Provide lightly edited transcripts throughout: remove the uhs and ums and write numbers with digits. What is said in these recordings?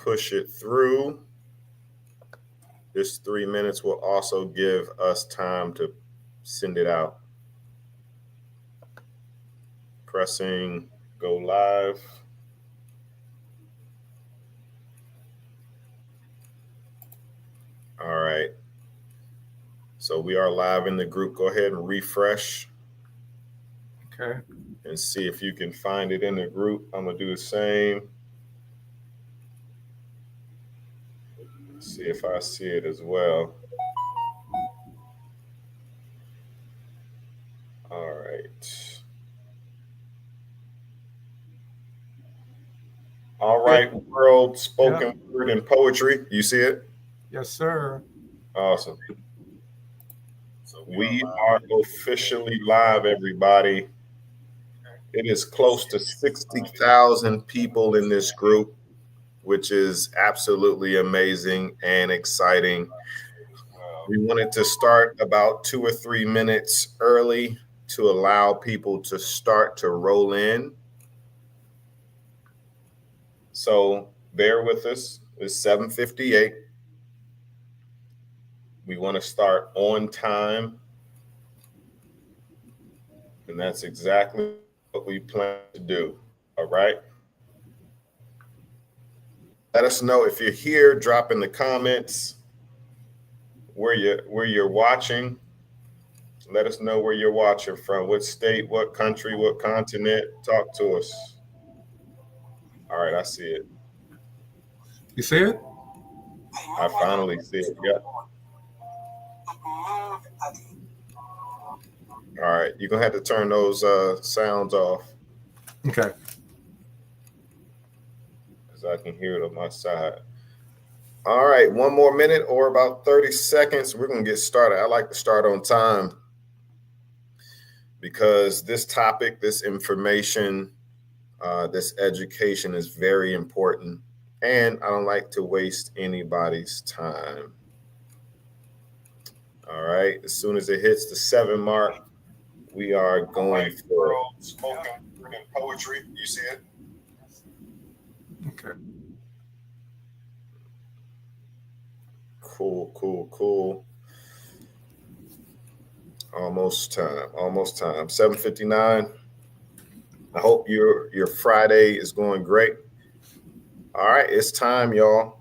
push it through. This 3 minutes will also give us time to send it out. Pressing go live. All right. So we are live in the group. Go ahead and refresh. Okay. And see if you can find it in the group. I'm going to do the same. See if I see it as well. All right. All right, World Spoken Word and Poetry. You see it? Yes, sir. Awesome. We are officially live, everybody. It is close to 60,000 people in this group, which is absolutely amazing and exciting. We wanted to start about 2 or 3 minutes early to allow people to start to roll in. So bear with us. It's 7:58. We want to start on time. And that's exactly what we plan to do. All right. Let us know if you're here. Drop in the comments where you're watching. Let us know where you're watching from. What state, what country, what continent. Talk to us. All right, I see it. You see it? I finally see it. Yep. All right, you're gonna have to turn those sounds off. Okay. Because I can hear it on my side. All right, 1 more minute or about 30 seconds. We're gonna get started. I like to start on time because this topic, this information, this education is very important. And I don't like to waste anybody's time. All right, as soon as it hits the 7 mark, we are going for spoken word and poetry. You see it? Okay. Cool. Almost time. 7:59. I hope your Friday is going great. All right, it's time, y'all.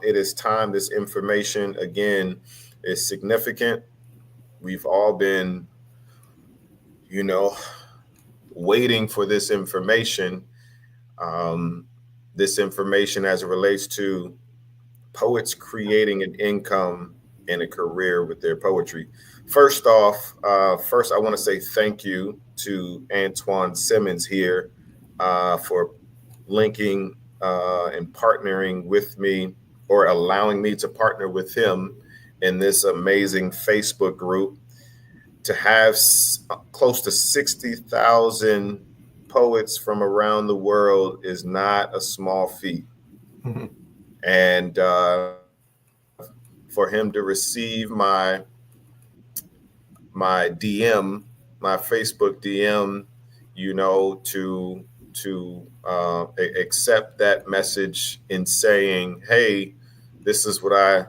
It is time. This information, again, is significant. We've all been, waiting for this information. This information as it relates to poets creating an income and a career with their poetry. First off, I want to say thank you to Antoine Simmons here for linking and partnering with me, or allowing me to partner with him in this amazing Facebook group. To have close to 60,000 poets from around the world is not a small feat. Mm-hmm. And for him to receive my DM, my Facebook DM, to accept that message in saying, "Hey, this is what I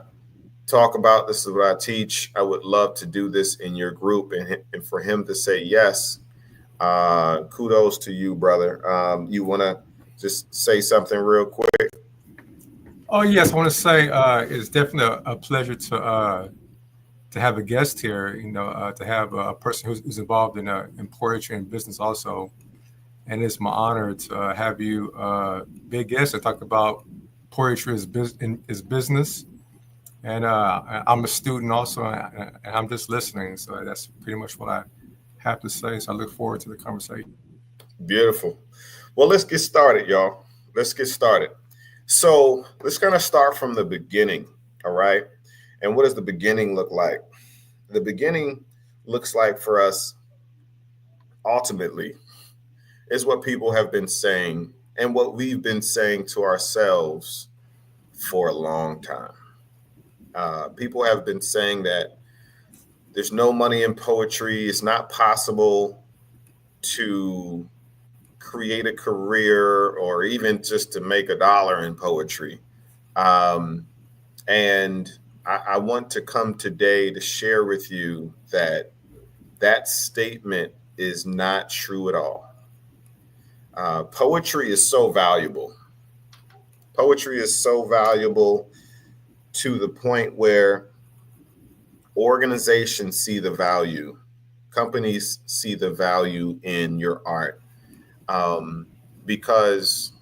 talk about. This is what I teach. I would love to do this in your group," and for him to say yes, kudos to you, brother. You want to just say something real quick? Oh yes, I want to say it's definitely a pleasure to have a guest here. To have a person who's involved in poetry and business also, and it's my honor to have you be a guest and talk about poetry as business. And I'm a student also, and I'm just listening. So that's pretty much what I have to say. So I look forward to the conversation. Beautiful. Well, let's get started, y'all. Let's get started. So let's kind of start from the beginning. All right. And what does the beginning look like? The beginning looks like for us, ultimately, is what people have been saying and what we've been saying to ourselves for a long time. People have been saying that there's no money in poetry. It's not possible to create a career or even just to make $1 in poetry. Um, and I want to come today to share with you that that statement is not true at all. Poetry is so valuable. Poetry is so valuable to the point where organizations see the value, companies see the value in your art, because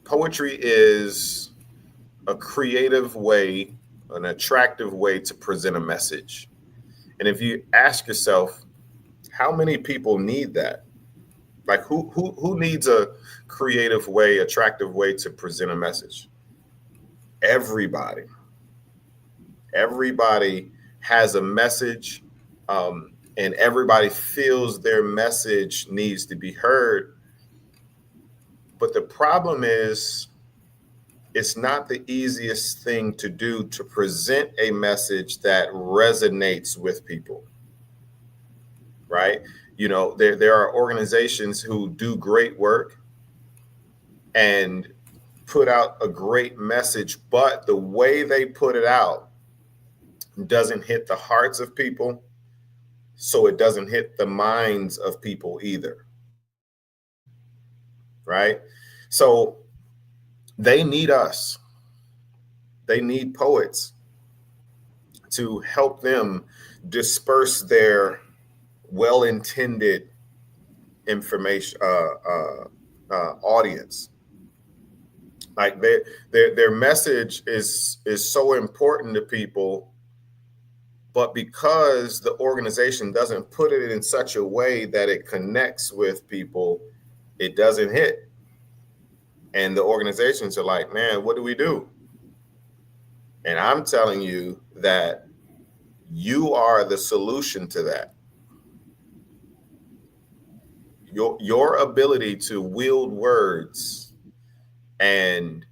poetry is a creative way, an attractive way to present a message. And if you ask yourself, how many people need that? Like who needs a creative way, attractive way to present a message? Everybody. Everybody has a message, and everybody feels their message needs to be heard. But the problem is, it's not the easiest thing to do to present a message that resonates with people, right? You know, there are organizations who do great work and put out a great message, but the way they put it out doesn't hit the hearts of people, so it doesn't hit the minds of people either, right? So they need us. They need poets to help them disperse their well-intended information audience. Like their message is so important to people, but because the organization doesn't put it in such a way that it connects with people, it doesn't hit. And the organizations are like, man, what do we do? And I'm telling you that you are the solution to that. Your ability to wield words and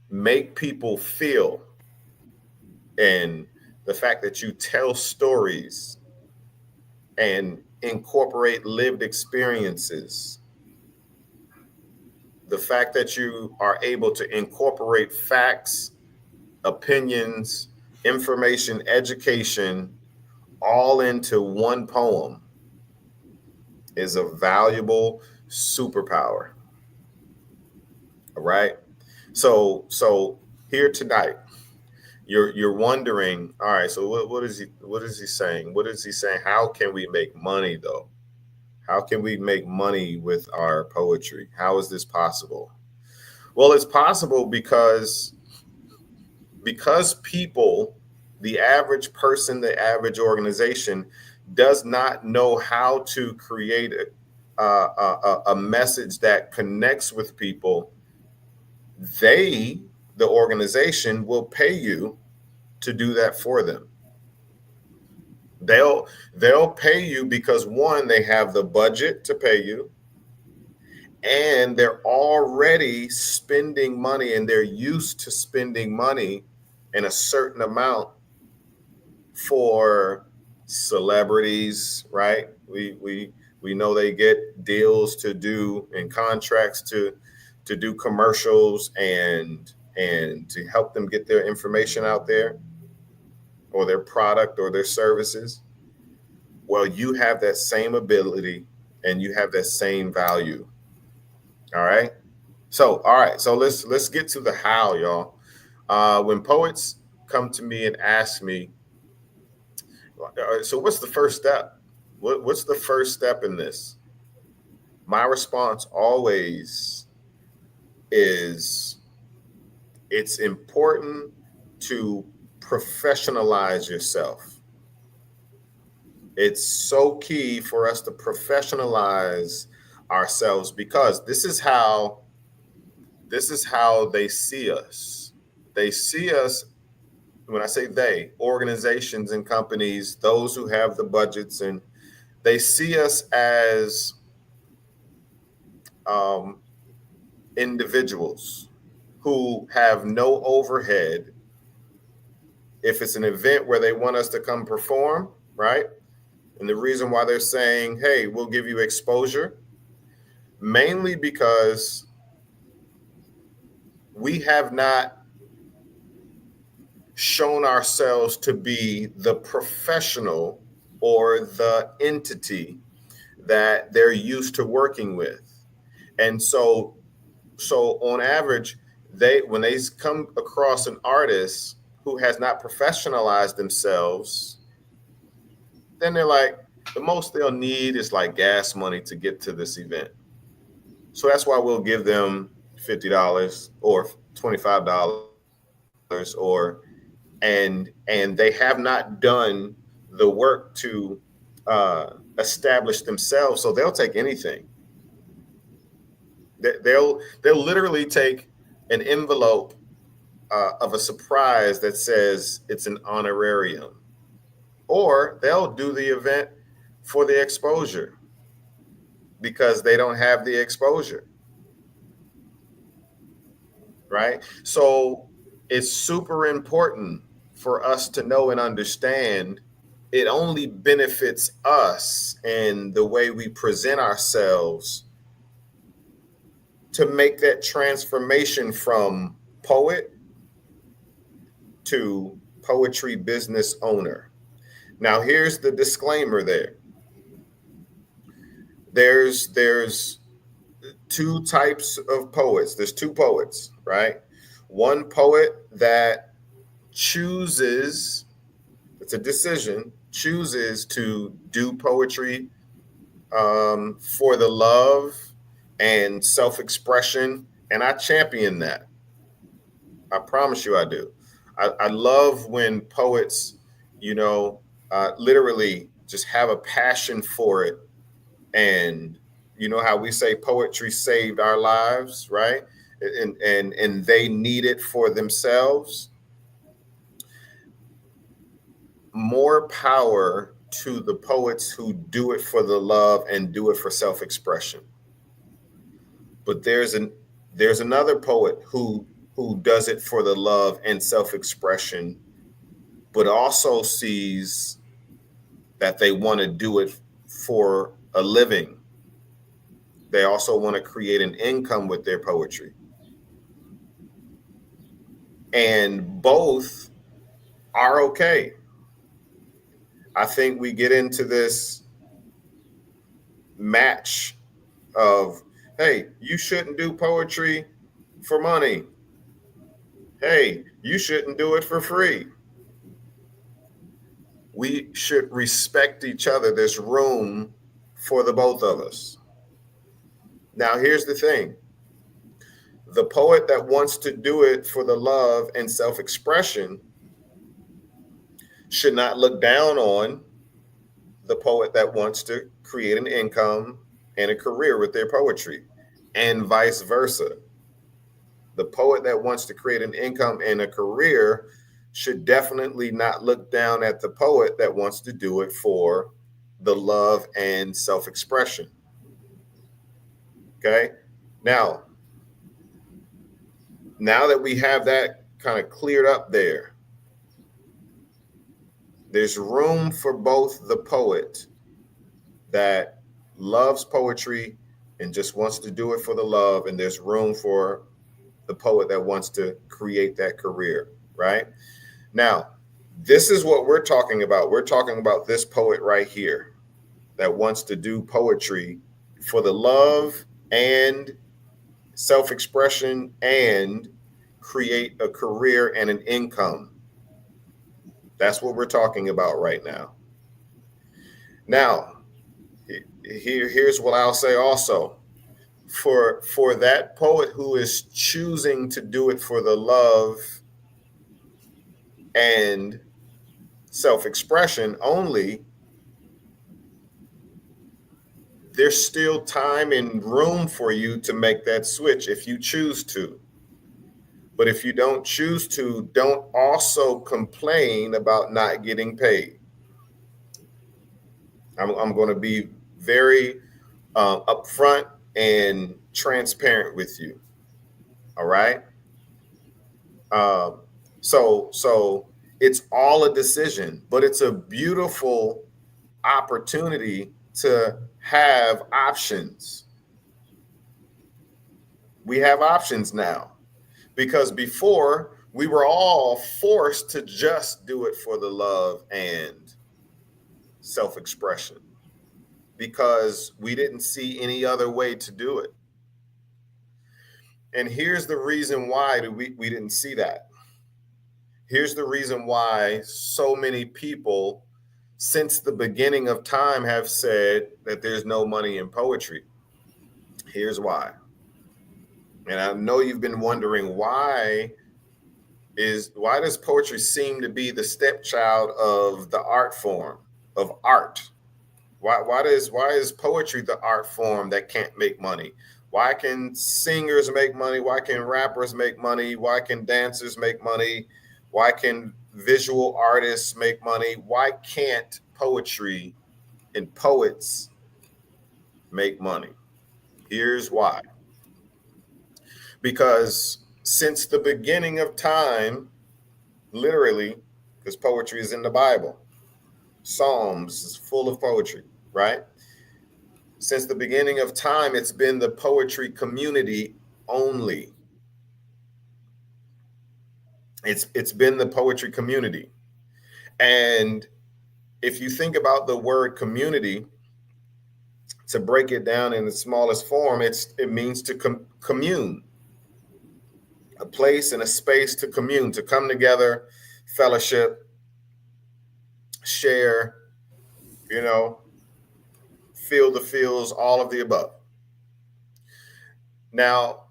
make people feel, and the fact that you tell stories and incorporate lived experiences, the fact that you are able to incorporate facts, opinions, information, education, all into one poem is a valuable superpower. All right. So here tonight, you're wondering, all right, so what is he saying? What is he saying? How can we make money though? How can we make money with our poetry? How is this possible? Well, it's possible because people, the average person, the average organization, does not know how to create a message that connects with people. The organization, will pay you to do that for them. They'll pay you because, one, they have the budget to pay you, and they're already spending money, and they're used to spending money in a certain amount for celebrities, right? We know they get deals to do and contracts to do commercials and to help them get their information out there, or their product or their services. Well, you have that same ability and you have that same value. All right. So let's get to the how, y'all. When poets come to me and ask me, so what's the first step? What's the first step in this? My response always is, it's important to professionalize yourself. It's so key for us to professionalize ourselves, because this is how they see us. They see us, when I say they, organizations and companies, those who have the budgets, and they see us as individuals who have no overhead. If it's an event where they want us to come perform, right? And the reason why they're saying, hey, we'll give you exposure, mainly because we have not shown ourselves to be the professional or the entity that they're used to working with. And so on average, when they come across an artist who has not professionalized themselves, then they're like, the most they'll need is like gas money to get to this event. So that's why we'll give them $50 or $25 or and they have not done the work to establish themselves. So they'll take anything. They'll literally take an envelope of a surprise that says it's an honorarium, or they'll do the event for the exposure because they don't have the exposure, right? So it's super important for us to know and understand it only benefits us and the way we present ourselves to make that transformation from poet to poetry business owner. Now, here's the disclaimer there. There's two types of poets. There's two poets, right? One poet that chooses, it's a decision, chooses to do poetry for the love and self-expression, and I champion that. I promise you I do. I love when poets, literally just have a passion for it. And you know how we say poetry saved our lives, right? And they need it for themselves. More power to the poets who do it for the love and do it for self-expression. But there's another poet who does it for the love and self-expression, but also sees that they want to do it for a living. They also want to create an income with their poetry. And both are okay. I think we get into this match of, hey, you shouldn't do poetry for money. Hey, you shouldn't do it for free. We should respect each other. There's room for the both of us. Now, here's the thing. The poet that wants to do it for the love and self-expression should not look down on the poet that wants to create an income and a career with their poetry, and vice versa. The poet that wants to create an income and a career should definitely not look down at the poet that wants to do it for the love and self-expression. Okay. Now that we have that kind of cleared up there's room for both the poet that loves poetry and just wants to do it for the love, and there's room for the poet that wants to create that career, right? Now, this is what we're talking about. We're talking about this poet right here that wants to do poetry for the love and self-expression and create a career and an income. That's what we're talking about right now. Now, here's what I'll say also. For that poet who is choosing to do it for the love and self-expression only, there's still time and room for you to make that switch if you choose to. But if you don't choose to, don't also complain about not getting paid. I'm going to be very upfront and transparent with you. All right. So it's all a decision, but it's a beautiful opportunity to have options. We have options now, because before we were all forced to just do it for the love and self-expression, because we didn't see any other way to do it. And here's the reason why we didn't see that. Here's the reason why so many people since the beginning of time have said that there's no money in poetry. Here's why. And I know you've been wondering why does poetry seem to be the stepchild of the art form of art? Why is poetry the art form that can't make money? Why can singers make money? Why can rappers make money? Why can dancers make money? Why can visual artists make money? Why can't poetry and poets make money? Here's why. Because since the beginning of time, literally, because poetry is in the Bible, Psalms is full of poetry, right? Since the beginning of time, it's been the poetry community only. It's been the poetry community. And if you think about the word community, to break it down in the smallest form, it means to commune. A place and a space to commune, to come together, fellowship, share, feel the feels, all of the above. Now,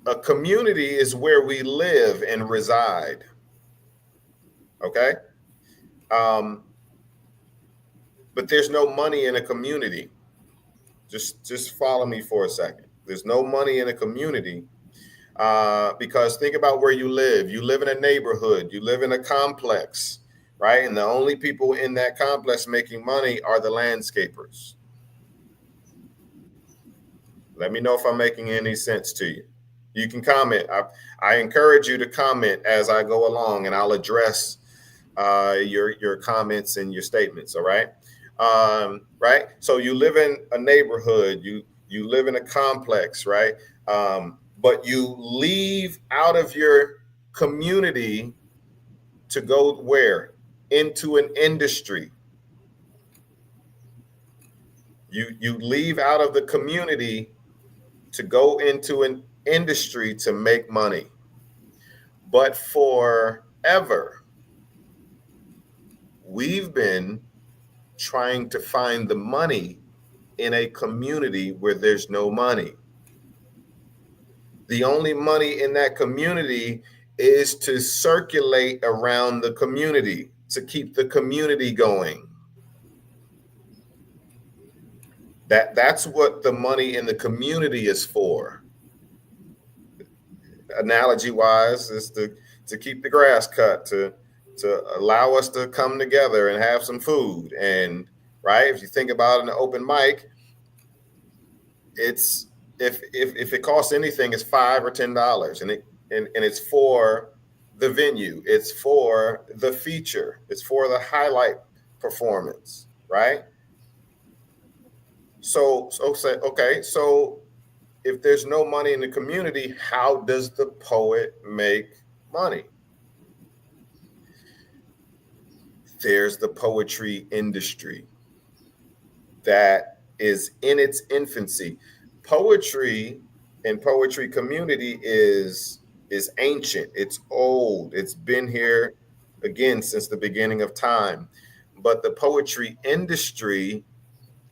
a community is where we live and reside. Okay? But there's no money in a community. Just follow me for a second. There's no money in a community because think about where you live. You live in a neighborhood. You live in a complex, right? And the only people in that complex making money are the landscapers. Let me know if I'm making any sense to you. You can comment. I encourage you to comment as I go along, and I'll address your comments and your statements. All right. Right. So you live in a neighborhood, you live in a complex, right? But you leave out of your community to go where? Into an industry. You leave out of the community to go into an industry to make money. But forever, we've been trying to find the money in a community where there's no money. The only money in that community is to circulate around the community, to keep the community going. That's what the money in the community is for. Analogy wise, is to keep the grass cut, to allow us to come together and have some food. And right, if you think about an open mic, it's if it costs anything, it's $5 or $10, and it's for the venue, it's for the feature, it's for the highlight performance, right? So say, okay, so if there's no money in the community, how does the poet make money? There's the poetry industry that is in its infancy. Poetry and poetry community is ancient. It's old. It's been here again since the beginning of time. But the poetry industry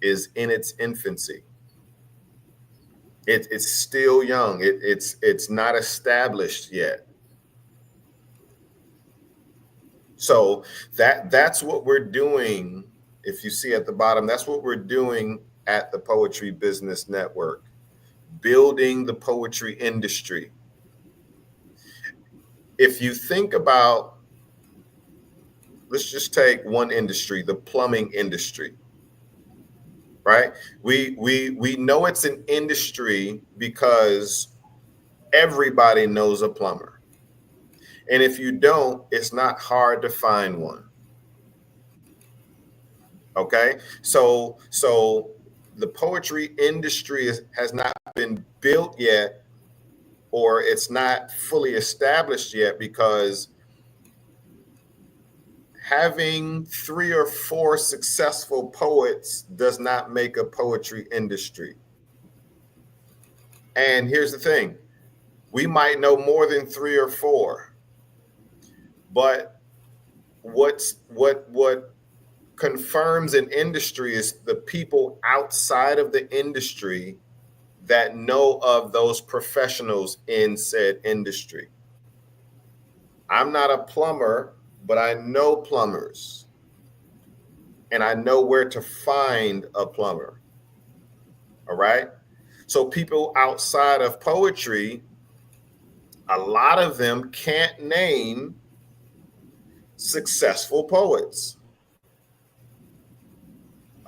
is in its infancy. It's still young. It's not established yet. So that's what we're doing. If you see at the bottom, that's what we're doing at the Poetry Business Network, building the poetry industry. If you think about, let's just take one industry, the plumbing industry, right? We know it's an industry because everybody knows a plumber. And if you don't, it's not hard to find one. Okay, so the poetry industry has not been built yet, or it's not fully established yet, because having 3 or 4 successful poets does not make a poetry industry. And here's the thing, we might know more than 3 or 4, but what confirms an industry is the people outside of the industry that know of those professionals in said industry. I'm not a plumber, but I know plumbers, and I know where to find a plumber. All right. So people outside of poetry, a lot of them can't name successful poets.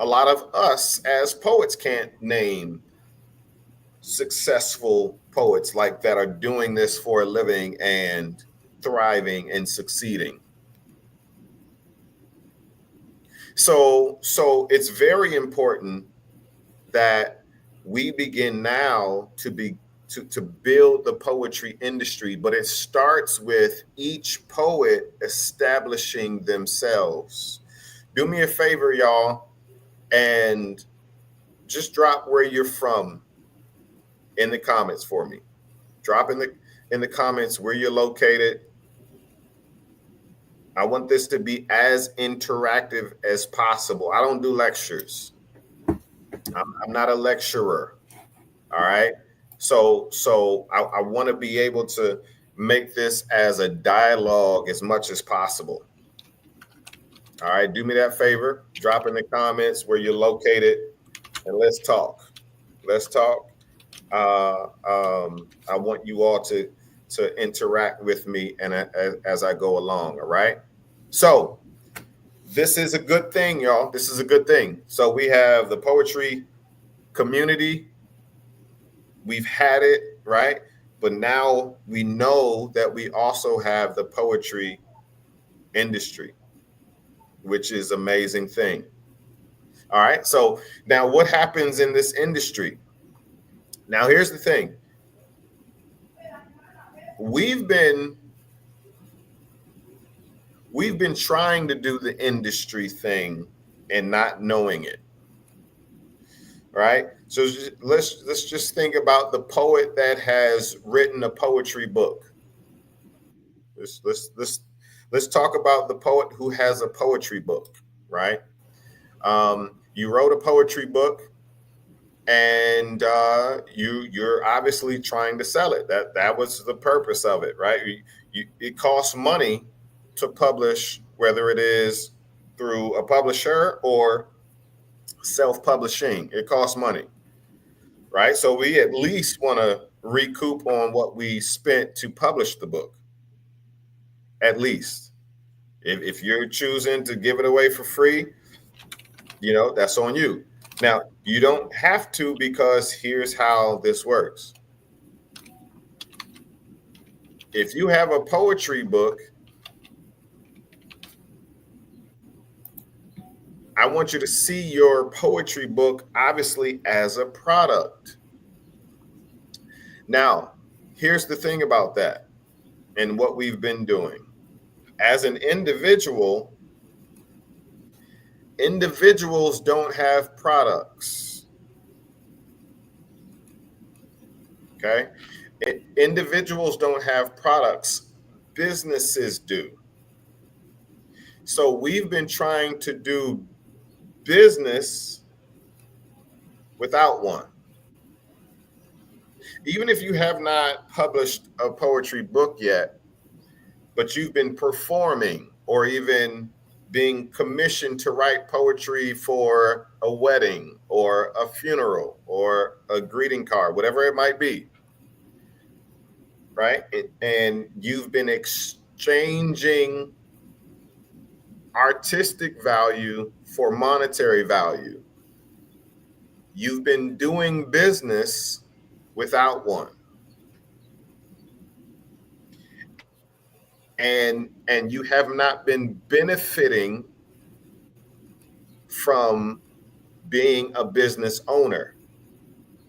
A lot of us as poets can't name successful poets like that are doing this for a living and thriving and succeeding. So it's very important that we begin now to build the poetry industry, but it starts with each poet establishing themselves. Do me a favor, y'all, and just drop where you're from in the comments for me. Drop in the comments where you're located. I want this to be as interactive as possible. I don't do lectures. I'm not a lecturer. All right. So I want to be able to make this as a dialogue as much as possible. All right. Do me that favor. Drop in the comments where you're located, and let's talk. Let's talk. I want you all to interact with me and as I go along. All right. So this is a good thing, y'all. This is a good thing. So we have the poetry community. We've had it, right? But now we know that we also have the poetry industry, which is an amazing thing. All right. So now what happens in this industry? Now, here's the thing. We've been trying to do the industry thing and not knowing it. Right? So let's just think about the poet that has written a poetry book. Let's talk about the poet who has a poetry book, right? You wrote a poetry book, and you're obviously trying to sell it. That was the purpose of it, right? It costs money to publish, whether it is through a publisher or self-publishing. It costs money, right? So we at least want to recoup on what we spent to publish the book. At least. If you're choosing to give it away for free, that's on you. Now, you don't have to, because here's how this works. If you have a poetry book, I want you to see your poetry book obviously as a product. Now, here's the thing about that and what we've been doing. As an individual, individuals don't have products. Okay? Individuals don't have products. Businesses do. So we've been trying to do business without one. Even if you have not published a poetry book yet, but you've been performing or even being commissioned to write poetry for a wedding or a funeral or a greeting card, whatever it might be, right? And you've been exchanging artistic value for monetary value. You've been doing business without one. And you have not been benefiting from being a business owner.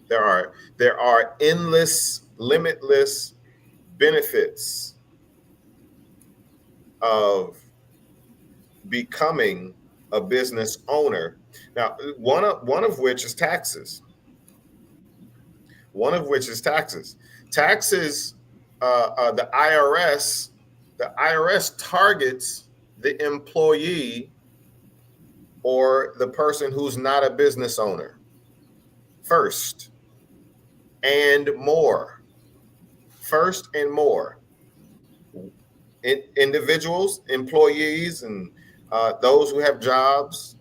There are endless, limitless benefits of becoming a business owner. Now, one of which is taxes. One of which is taxes. Taxes. The IRS targets the employee or the person who's not a business owner first and more. First and more. Individuals, employees, and those who have jobs,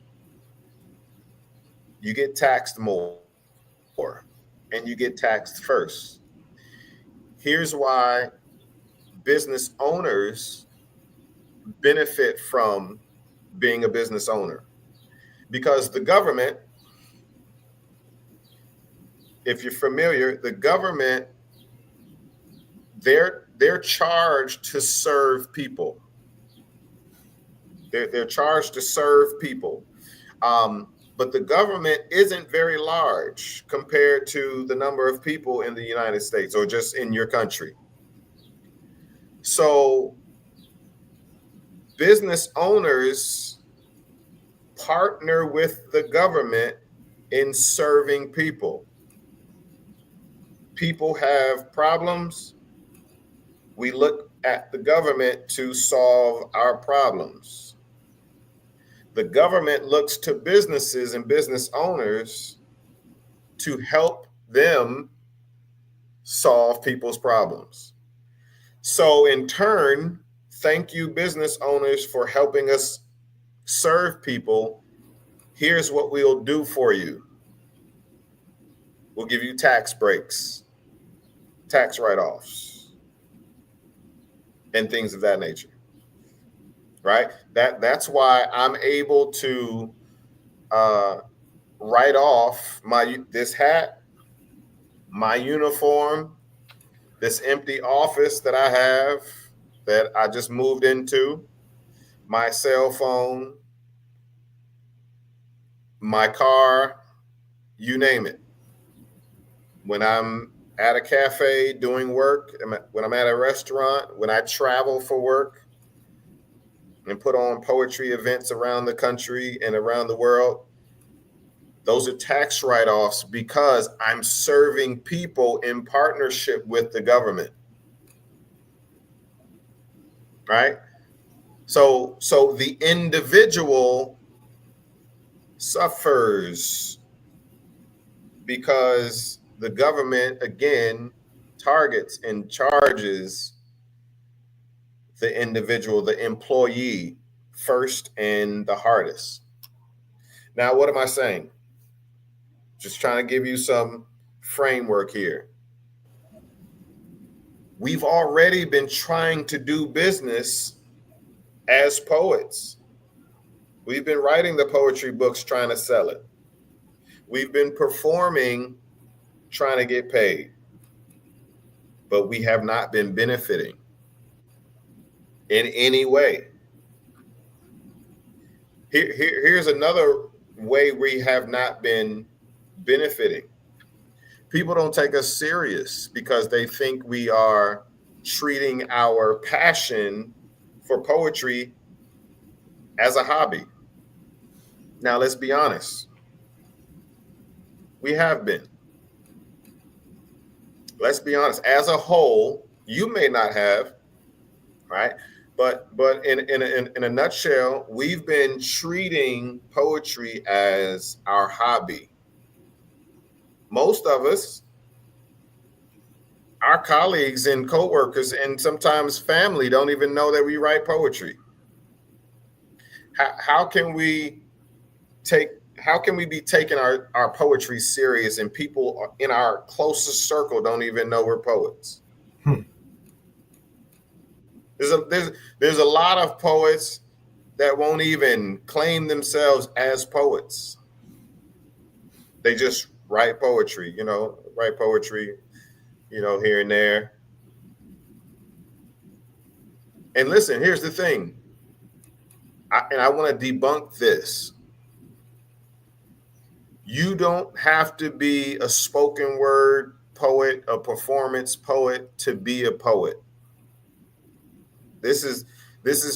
you get taxed more, and you get taxed first. Here's why business owners benefit from being a business owner. Because the government, if you're familiar, the government, they're charged to serve people. They're charged to serve people. But the government isn't very large compared to the number of people in the United States or just in your country. So business owners partner with the government in serving people. People have problems. We look at the government to solve our problems. The government looks to businesses and business owners to help them solve people's problems. So in turn, thank you, business owners, for helping us serve people. Here's what we'll do for you. We'll give you tax breaks, tax write-offs, and things of that nature. Right? That's why I'm able to write off this hat, my uniform, this empty office that I have that I just moved into, my cell phone, my car, you name it. When I'm at a cafe doing work, when I'm at a restaurant, when I travel for work and put on poetry events around the country and around the world, those are tax write-offs because I'm serving people in partnership with the government. Right? So the individual suffers because the government, again, targets and charges the individual, the employee, first and the hardest. Now, what am I saying? Just trying to give you some framework here. We've already been trying to do business as poets. We've been writing the poetry books trying to sell it. We've been performing trying to get paid. But we have not been benefiting in any way. Here's another way we have not been benefiting. People don't take us serious because they think we are treating our passion for poetry as a hobby. Now, let's be honest. We have been. Let's be honest. As a whole, you may not have, right? But in a nutshell, we've been treating poetry as our hobby. Most of us, our colleagues and coworkers and sometimes family don't even know that we write poetry. How can we be taking our poetry serious and people in our closest circle don't even know we're poets? There's a lot of poets that won't even claim themselves as poets. They just write poetry, here and there. And listen, here's the thing. I want to debunk this. You don't have to be a spoken word poet, a performance poet to be a poet. This is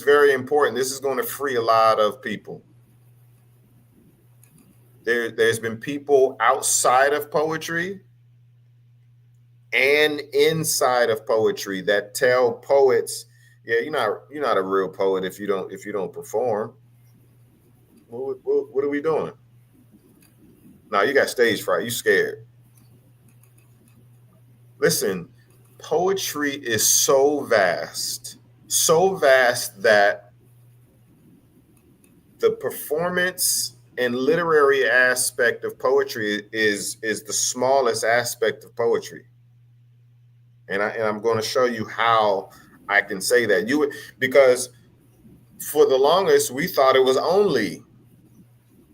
very important. This is going to free a lot of people. There's been people outside of poetry and inside of poetry that tell poets, yeah, you're not a real poet if you don't perform. What are we doing? No, you got stage fright. You scared. Listen, poetry is so vast that the performance and literary aspect of poetry is the smallest aspect of poetry. And I'm going to show you how I can say that. Because for the longest we thought it was only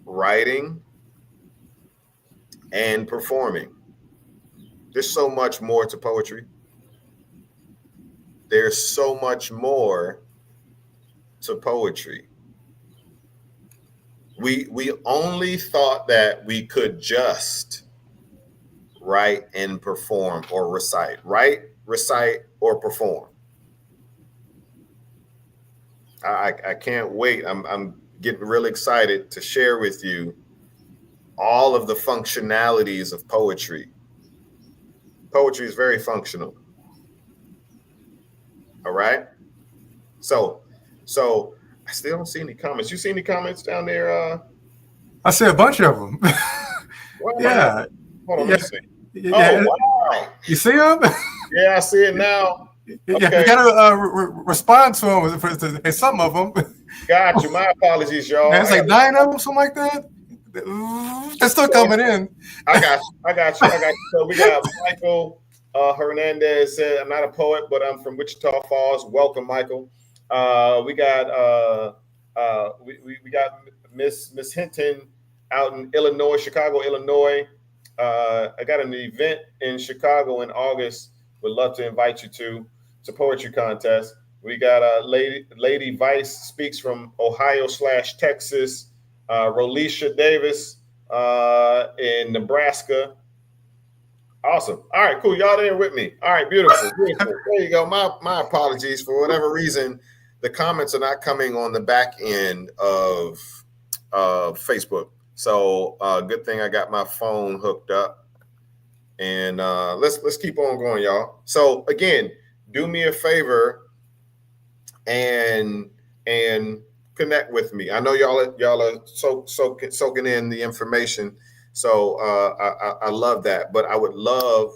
writing and performing. There's so much more to poetry. There's so much more to poetry. We only thought that we could just write and perform or recite. Write, recite, or perform. I can't wait. I'm getting really excited to share with you all of the functionalities of poetry. Poetry is very functional. All right. So I still don't see any comments. You see any comments down there? I see a bunch of them. Yeah. Hold on, let's see. Yeah. Oh, wow. You see them? Yeah, I see it now. Okay. Yeah, you gotta respond to them. And some of them. Got you. My apologies, y'all. Man, it's like 9 of them, something like that. They're still coming in. I got you. So we got Michael Hernandez said, "I'm not a poet, but I'm from Wichita Falls." Welcome, Michael. We got we got Miss Hinton out in Illinois, Chicago, Illinois. I got an event in Chicago in August. Would love to invite you to. It's a poetry contest. We got Lady Vice speaks from Ohio/Texas. Rolisha Davis in Nebraska. Awesome. All right, cool. Y'all there with me. All right, beautiful. There you go. My apologies. For whatever reason, the comments are not coming on the back end of Facebook. So good thing I got my phone hooked up. And let's keep on going, y'all. So again, do me a favor and connect with me. I know y'all are soaking in the information. So I love that, but I would love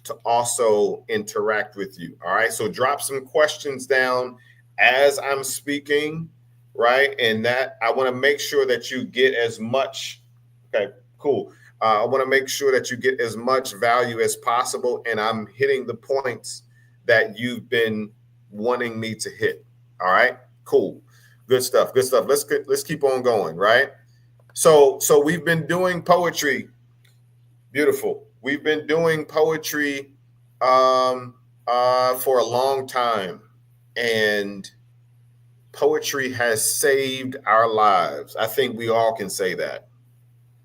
to also interact with you. All right. So drop some questions down as I'm speaking, right? And that I want to make sure that you get as much. Okay, cool. I want to make sure that you get as much value as possible. And I'm hitting the points that you've been wanting me to hit. All right, cool. Good stuff. Good stuff. Let's keep on going, right? So we've been doing poetry. Beautiful. We've been doing poetry for a long time, and poetry has saved our lives. I think we all can say that.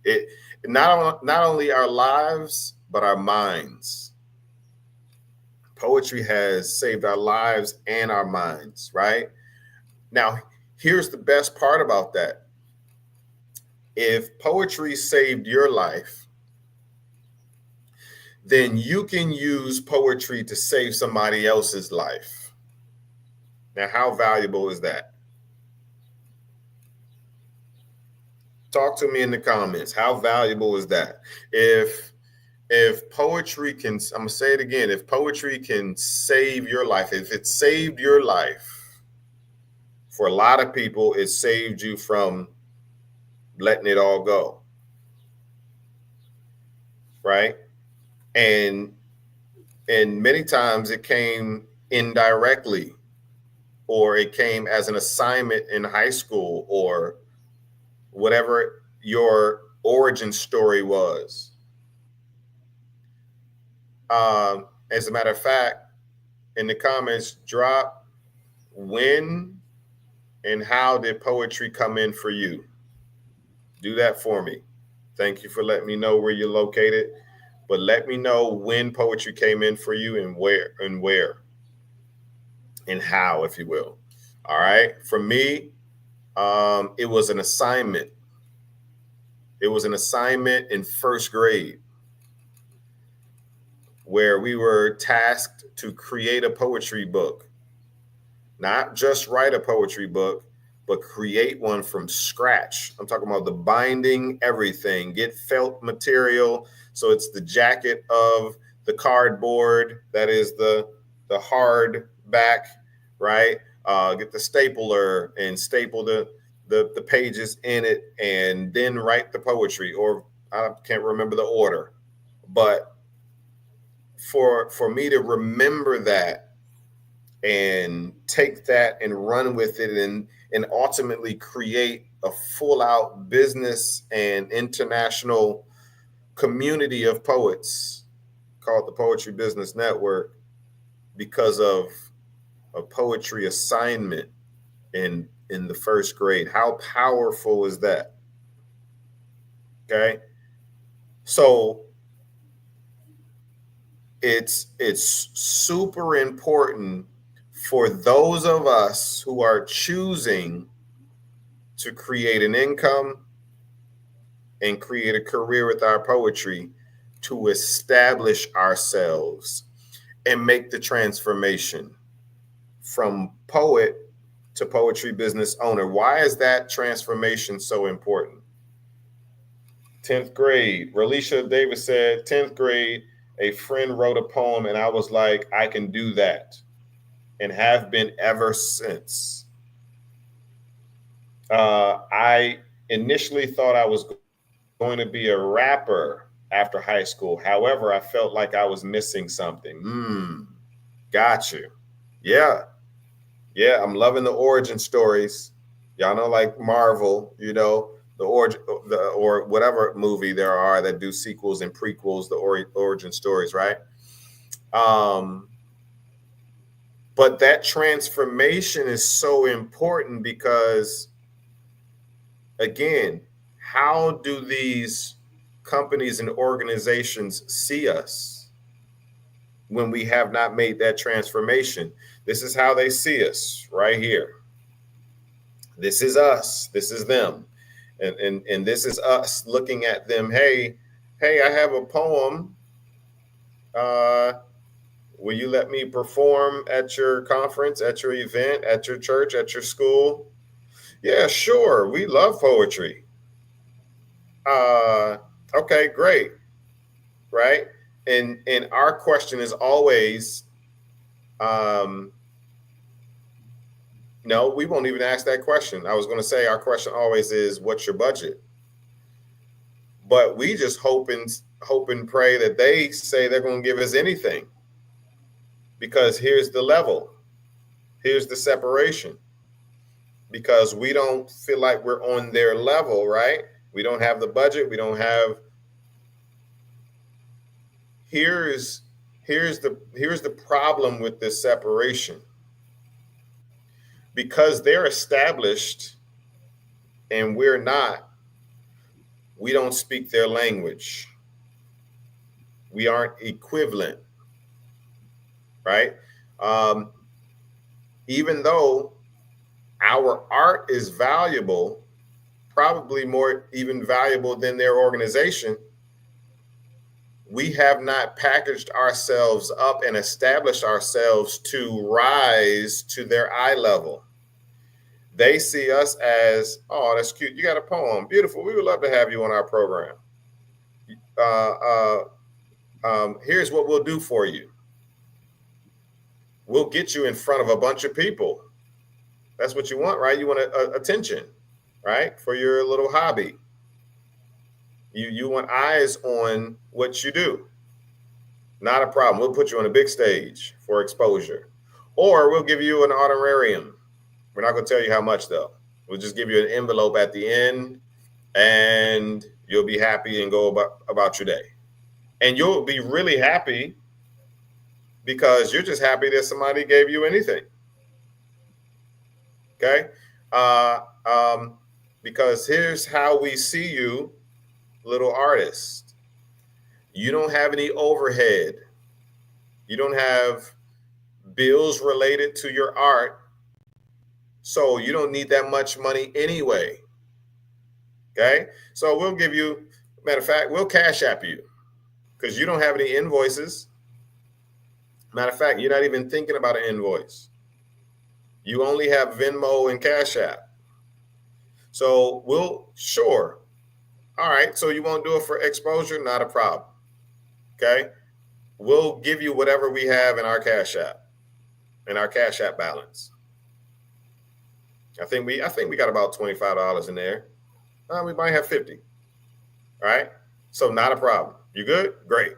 It not only our lives, but our minds. Poetry has saved our lives and our minds, right? Now, here's the best part about that. If poetry saved your life, then you can use poetry to save somebody else's life. Now, how valuable is that? Talk to me in the comments. How valuable is that? If poetry can, I'm gonna say it again, if poetry can save your life, if it saved your life, for a lot of people, it saved you from letting it all go, right? And many times it came indirectly, or it came as an assignment in high school, or whatever your origin story was. As a matter of fact, in the comments, drop when and how did poetry come in for you? Do that for me. Thank you for letting me know where you're located. But let me know when poetry came in for you and where and how, if you will. All right. For me, it was an assignment. It was an assignment in first grade where we were tasked to create a poetry book, not just write a poetry book, but create one from scratch. I'm talking about the binding, everything, get felt material. So it's the jacket of the cardboard that is the hard back, right? Get the stapler and staple the pages in it and then write the poetry, or I can't remember the order. But for me to remember that and take that and run with it and ultimately create a full out business and international community of poets called the Poetry Business Network because of a poetry assignment in the first grade. How powerful is that? Okay. So it's super important for those of us who are choosing to create an income and create a career with our poetry to establish ourselves and make the transformation from poet to poetry business owner. Why is that transformation so important? 10th grade, Relisha Davis said, 10th grade, a friend wrote a poem and I was like, I can do that, and have been ever since. I initially thought I was going to be a rapper after high school. However, I felt like I was missing something. Got you. Yeah. Yeah. I'm loving the origin stories. Y'all know, like Marvel, the origin, or whatever movie there are that do sequels and prequels, the origin stories, right? But that transformation is so important because, again, how do these companies and organizations see us when we have not made that transformation? This is how they see us right here. This is us. This is them. And this is us looking at them. Hey, I have a poem. Will you let me perform at your conference, at your event, at your church, at your school? Yeah, sure. We love poetry. Okay, great. Right. And our question is always, no, we won't even ask that question. I was going to say our question always is, what's your budget? But we just hope and pray that they say they're going to give us anything, because here's the level. Here's the separation. Because we don't feel like we're on their level, right? We don't have the budget. We don't have. Here's the problem with this separation. Because they're established and we're not, we don't speak their language. We aren't equivalent, right? Even though our art is valuable, probably more even valuable than their organization, we have not packaged ourselves up and established ourselves to rise to their eye level. They see us as, oh, that's cute. You got a poem. Beautiful. We would love to have you on our program. Here's what we'll do for you. We'll get you in front of a bunch of people. That's what you want, right? You want attention, right? For your little hobby. You want eyes on what you do. Not a problem. We'll put you on a big stage for exposure. Or we'll give you an honorarium. We're not going to tell you how much, though. We'll just give you an envelope at the end, and you'll be happy and go about your day. And you'll be really happy because you're just happy that somebody gave you anything. Okay? Because here's how we see you little artist. You don't have any overhead. You don't have bills related to your art. So you don't need that much money anyway. Okay. So we'll give you, matter of fact, we'll cash app you because you don't have any invoices. Matter of fact, you're not even thinking about an invoice. You only have Venmo and Cash App. So sure. All right. So you won't do it for exposure? Not a problem. Okay. We'll give you whatever we have in our Cash App, in our Cash App balance. I think we got about $25 in there. We might have 50. All right. So not a problem. You good? Great.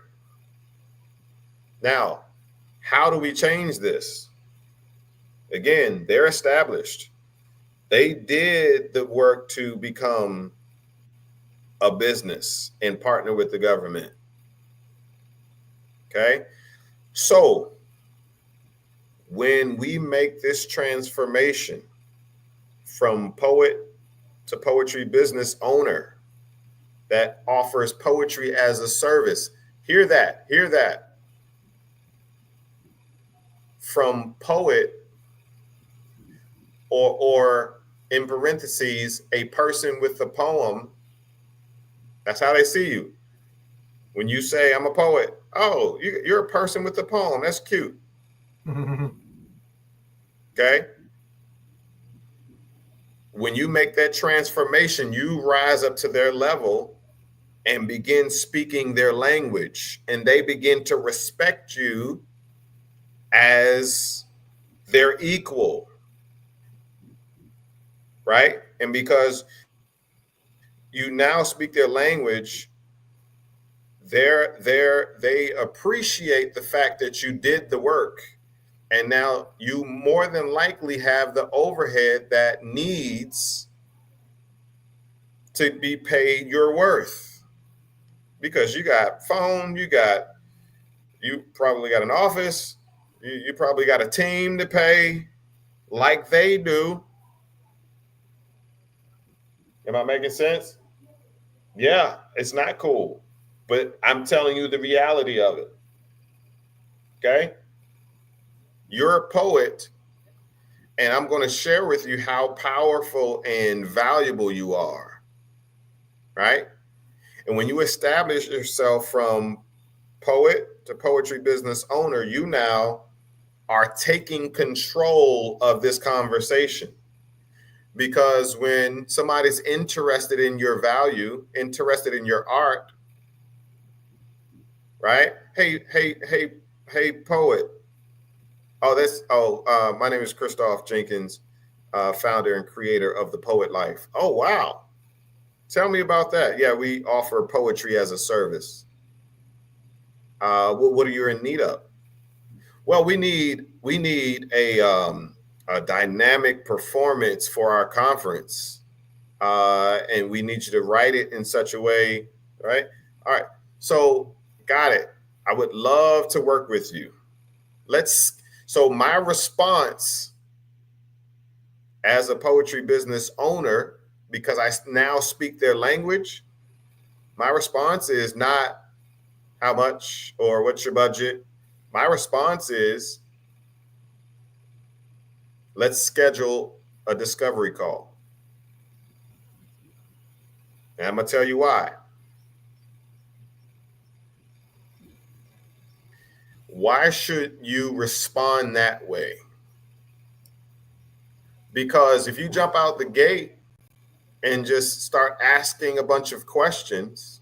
Now, how do we change this? Again, they're established. They did the work to become a business and partner with the government. Okay. So when we make this transformation from poet to poetry business owner that offers poetry as a service, hear that. From poet, or in parentheses, a person with a poem. That's how they see you. When you say, I'm a poet, oh, you're a person with a poem. That's cute. Okay. When you make that transformation, you rise up to their level and begin speaking their language, and they begin to respect you as their equal. Right? And because you now speak their language, they appreciate the fact that you did the work. And now you more than likely have the overhead that needs to be paid your worth. Because you got phone, you probably got an office, you probably got a team to pay like they do. Am I making sense? Yeah, it's not cool, but I'm telling you the reality of it. Okay? You're a poet, and I'm going to share with you how powerful and valuable you are. Right? And when you establish yourself from poet to poetry business owner, you now are taking control of this conversation. Because when somebody's interested in your value, interested in your art, right? Hey, poet. My name is Christoph Jenkins, founder and creator of The Poet Life. Oh, wow. Tell me about that. Yeah, we offer poetry as a service. What are you in need of? Well, we need a dynamic performance for our conference. And we need you to write it in such a way, right? All right. So got it. I would love to work with you. So my response as a poetry business owner, because I now speak their language, my response is not how much or what's your budget. My response is, let's schedule a discovery call. And I'm going to tell you why. Why should you respond that way? Because if you jump out the gate and just start asking a bunch of questions,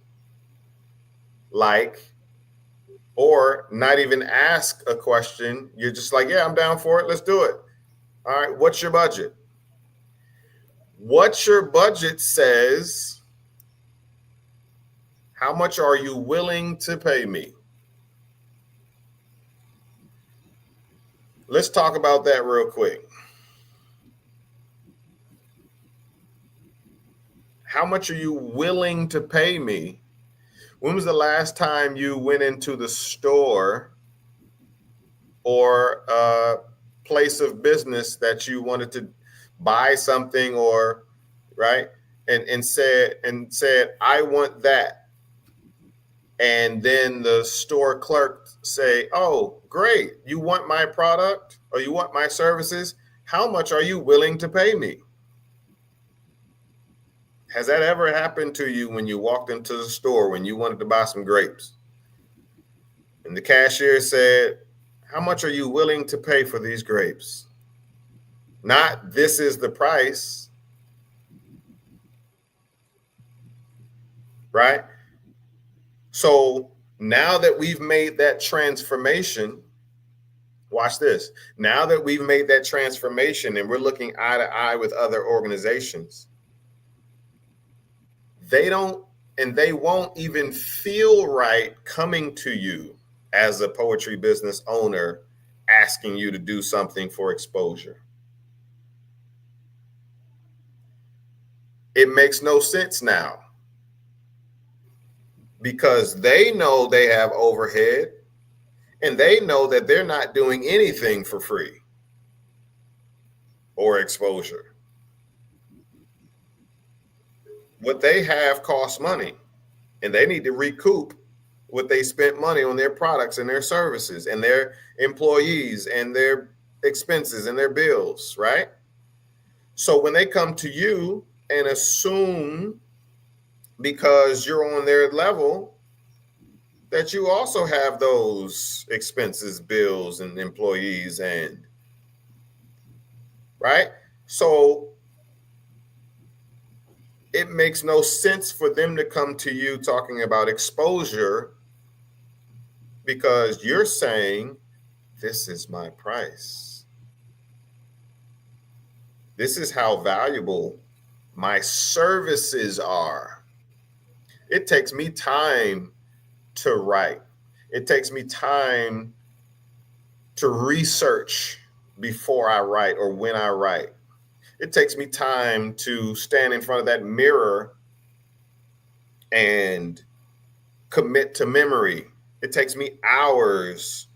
or not even ask a question, you're just like, yeah, I'm down for it. Let's do it. All right. What's your budget? What your budget says, how much are you willing to pay me? Let's talk about that real quick. How much are you willing to pay me? When was the last time you went into the store or a place of business that you wanted to buy something, or right? and said, I want that. And then the store clerk say, oh, great. You want my product or you want my services? How much are you willing to pay me? Has that ever happened to you when you walked into the store when you wanted to buy some grapes? And the cashier said, how much are you willing to pay for these grapes? Not this is the price, right? So now that we've made that transformation, watch this. Now that we've made that transformation and we're looking eye to eye with other organizations, they don't and they won't even feel right coming to you as a poetry business owner asking you to do something for exposure. It makes no sense now because they know they have overhead and they know that they're not doing anything for free or exposure. What they have costs money and they need to recoup what they spent money on their products and their services and their employees and their expenses and their bills, right? So when they come to you and assume because you're on their level that you also have those expenses, bills, and employees, and right? So it makes no sense for them to come to you talking about exposure because you're saying, this is my price. This is how valuable my services are. It takes me time to write. It takes me time to research before I write or when I write. It takes me time to stand in front of that mirror and commit to memory. It takes me hours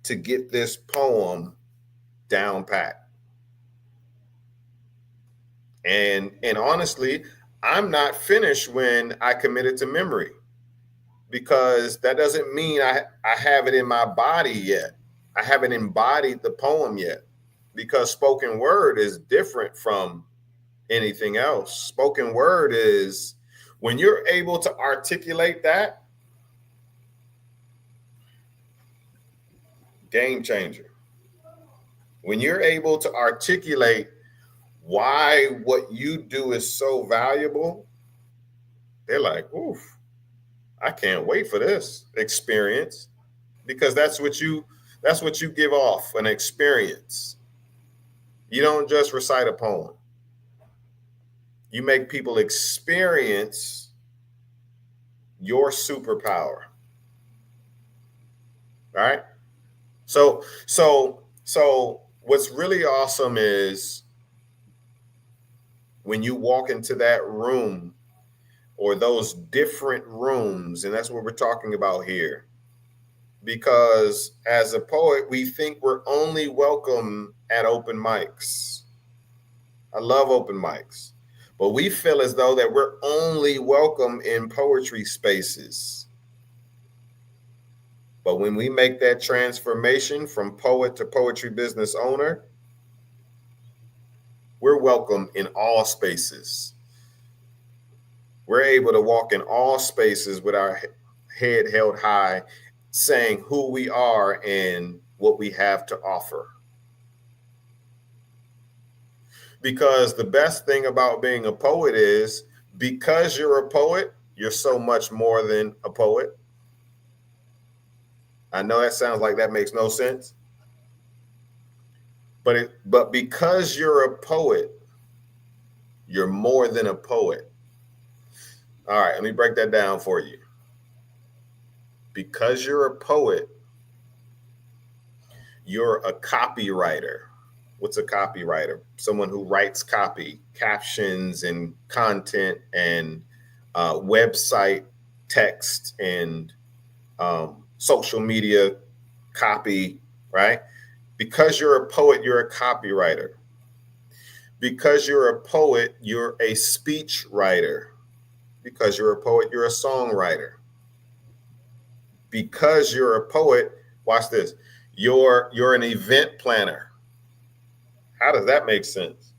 to get this poem down pat. And honestly, I'm not finished when I commit it to memory because that doesn't mean I have it in my body yet. I haven't embodied the poem yet because spoken word is different from anything else. Spoken word is when you're able to articulate that, game changer. When you're able to articulate why what you do is so valuable, they're like, oof, I can't wait for this experience because that's what you give off, an experience. You don't just recite a poem. You make people experience your superpower. Right? So what's really awesome is when you walk into that room or those different rooms, and that's what we're talking about here. Because as a poet, we think we're only welcome at open mics. I love open mics, but we feel as though that we're only welcome in poetry spaces. But when we make that transformation from poet to poetry business owner, we're welcome in all spaces. We're able to walk in all spaces with our head held high, saying who we are and what we have to offer. Because the best thing about being a poet is because you're a poet, you're so much more than a poet. I know that sounds like that makes no sense. But because you're a poet, you're more than a poet. All right, let me break that down for you. Because you're a poet, you're a copywriter. What's a copywriter? Someone who writes copy, captions and content and website text and social media copy, right? Because you're a poet, you're a copywriter. Because you're a poet, you're a speech writer. Because you're a poet, you're a songwriter. Because you're a poet, watch this, you're an event planner. How does that make sense?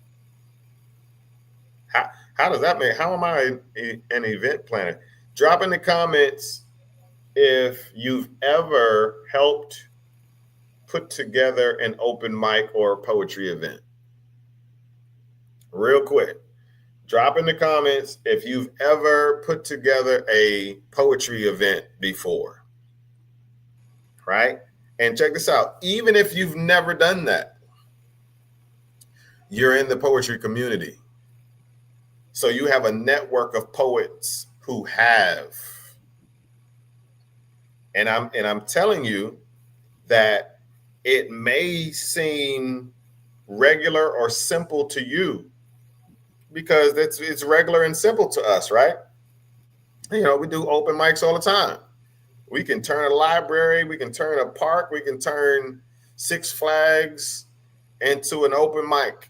How does that make, how am I an event planner? Drop in the comments if you've ever helped put together an open mic or a poetry event. Real quick, drop in the comments if you've ever put together a poetry event before, right? And check this out, even if you've never done that, you're in the poetry community. So you have a network of poets who have. And I'm telling you that it may seem regular or simple to you because it's regular and simple to us, right? You know, we do open mics all the time. We can turn a library, we can turn a park, we can turn Six Flags into an open mic.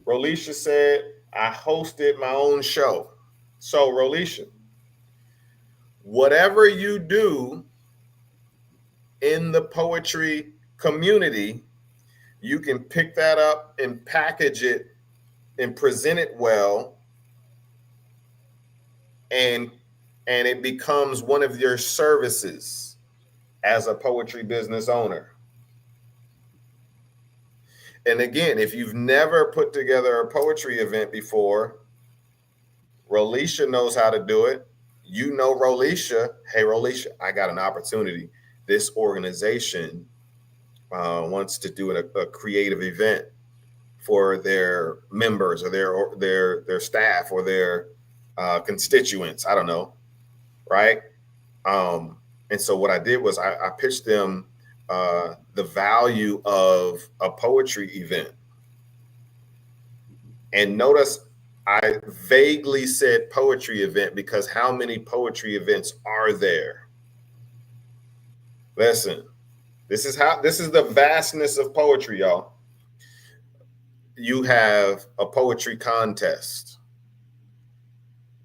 Rolisha said, I hosted my own show. So Rolisha, whatever you do in the poetry community, you can pick that up and package it and present it well, and it becomes one of your services as a poetry business owner. And again, if you've never put together a poetry event before, Rolisha knows how to do it. You know Rolisha. Hey, Rolisha, I got an opportunity. This organization wants to do a creative event for their members or their staff or their constituents. I don't know, right? And so what I did was I pitched them the value of a poetry event. And notice I vaguely said poetry event because how many poetry events are there? Listen, this is the vastness of poetry, y'all. You have a poetry contest,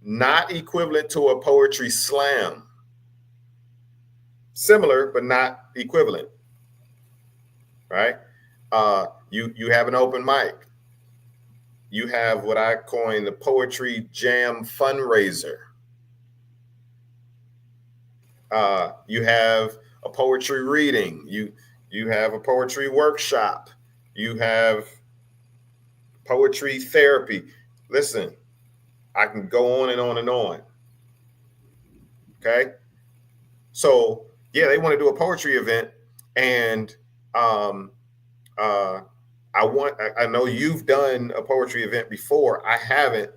not equivalent to a poetry slam. Similar, but not equivalent, right? You have an open mic. You have what I coined the poetry jam fundraiser. You have a poetry reading. You have a poetry workshop. You have poetry therapy. Listen, I can go on and on and on. Okay. So yeah, they want to do a poetry event, and I know you've done a poetry event before. I haven't.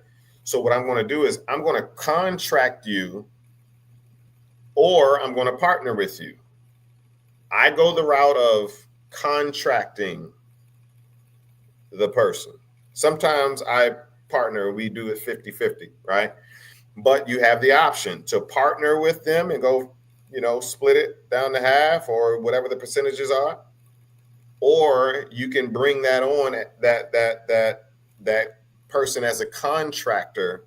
So what I'm going to do is I'm going to contract you, or I'm going to partner with you. I go the route of contracting the person. Sometimes I partner, we do it 50-50, right? But you have the option to partner with them and go, split it down to half or whatever the percentages are. Or you can bring that on, that person as a contractor,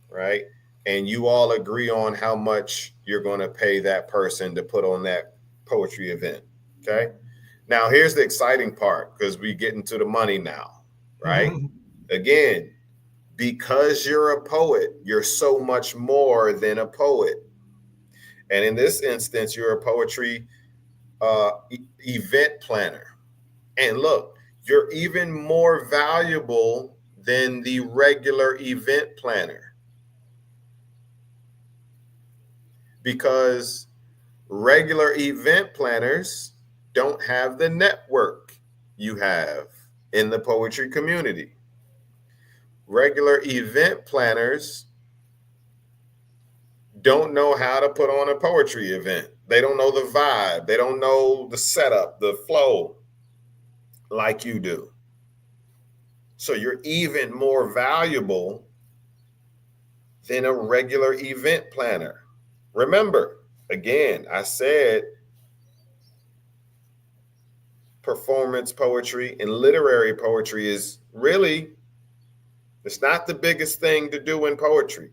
right? And you all agree on how much you're going to pay that person to put on that poetry event. Okay. Now here's the exciting part, because we get into the money now, right? Again, because you're a poet, you're so much more than a poet. And in this instance, you're a poetry event planner. And look, you're even more valuable than the regular event planner, because regular event planners don't have the network you have in the poetry community. Regular event planners don't know how to put on a poetry event. They don't know the vibe. They don't know the setup, the flow like you do. So you're even more valuable than a regular event planner. Remember, again, I said performance poetry and literary poetry is really, it's not the biggest thing to do in poetry.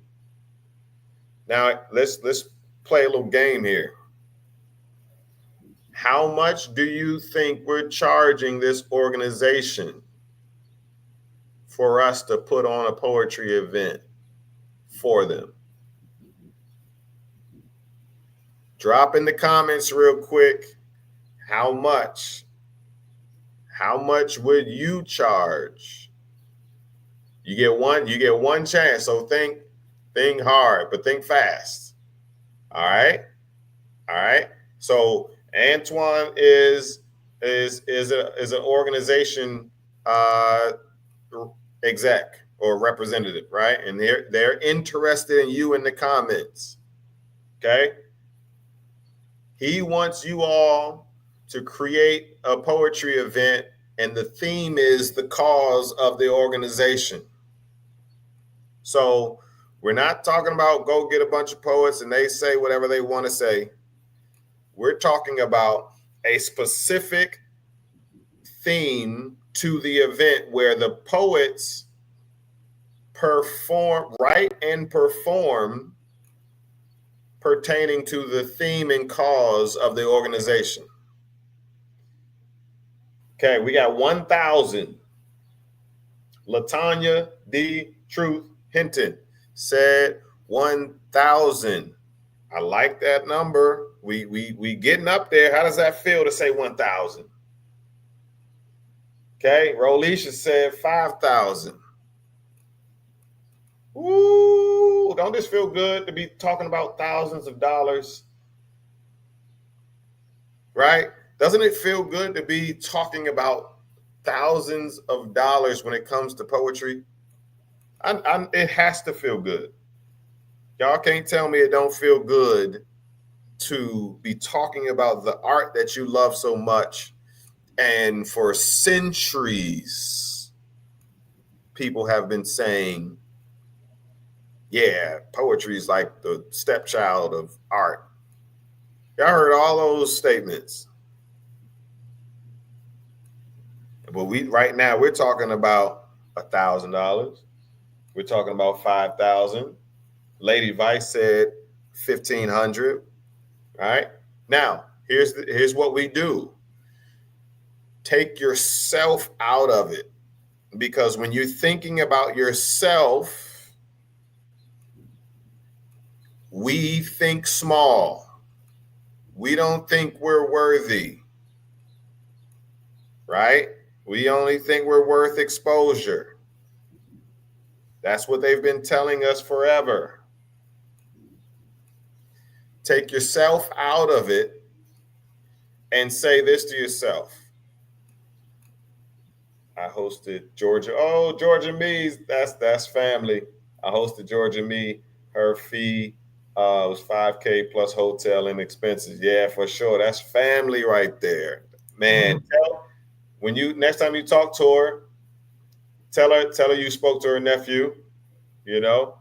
Now let's play a little game here. How much do you think we're charging this organization for us to put on a poetry event for them? Drop in the comments real quick. How much? How much would you charge? You get one chance. So think hard, but think fast. All right. All right. So Antoine is an organization exec or representative, right? And they're interested in you in the comments. Okay. He wants you all to create a poetry event, and the theme is the cause of the organization. So we're not talking about go get a bunch of poets and they say whatever they want to say. We're talking about a specific theme to the event where the poets write and perform pertaining to the theme and cause of the organization. Okay, we got 1,000. Latanya D. Truth Hinton said 1,000. I like that number. We getting up there. How does that feel to say 1,000? Okay, Rolisha said 5,000. Ooh, don't this feel good to be talking about thousands of dollars? Right? Doesn't it feel good to be talking about thousands of dollars when it comes to poetry? It has to feel good. Y'all can't tell me it don't feel good to be talking about the art that you love so much. And for centuries, people have been saying, yeah, poetry is like the stepchild of art. Y'all heard all those statements. But right now we're talking about $1,000. We're talking about 5,000. Lady Vice said 1,500. Right now, here's what we do. Take yourself out of it, because when you're thinking about yourself, we think small. We don't think we're worthy, right? We only think we're worth exposure. That's what they've been telling us forever. Take yourself out of it and say this to yourself. I hosted Georgia. Oh, Georgia Me's, that's family. I hosted Georgia Me. Her fee was $5,000 plus hotel and expenses. Yeah, for sure. That's family right there. Man, when you next time you talk to her, tell her you spoke to her nephew, you know.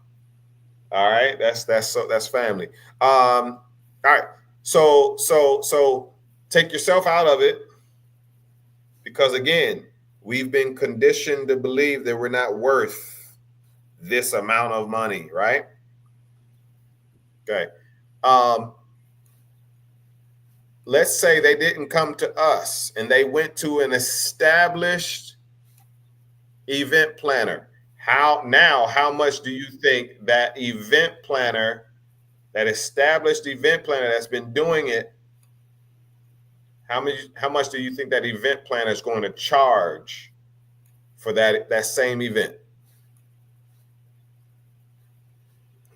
All right, that's family. All right. So take yourself out of it, because again, we've been conditioned to believe that we're not worth this amount of money, right? Okay. Let's say they didn't come to us and they went to an established event planner. How much do you think that event planner, that established event planner that's been doing it, how much do you think that event planner is going to charge for that same event?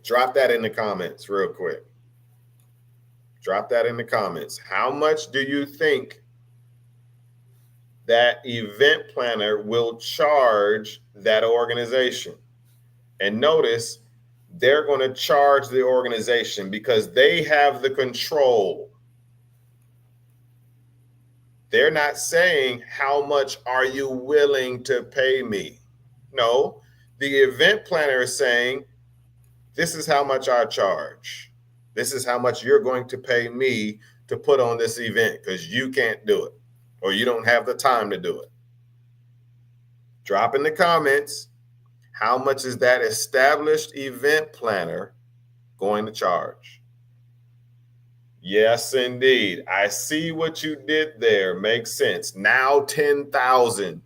Drop that in the comments real quick. Drop that in the comments. How much do you think that event planner will charge that organization? And notice, they're going to charge the organization because they have the control. They're not saying, how much are you willing to pay me? No, the event planner is saying, this is how much I charge. This is how much you're going to pay me to put on this event, because you can't do it. or you don't have the time to do it? Drop in the comments, how much is that established event planner going to charge? Yes, indeed. I see what you did there. Makes sense. Now 10,000.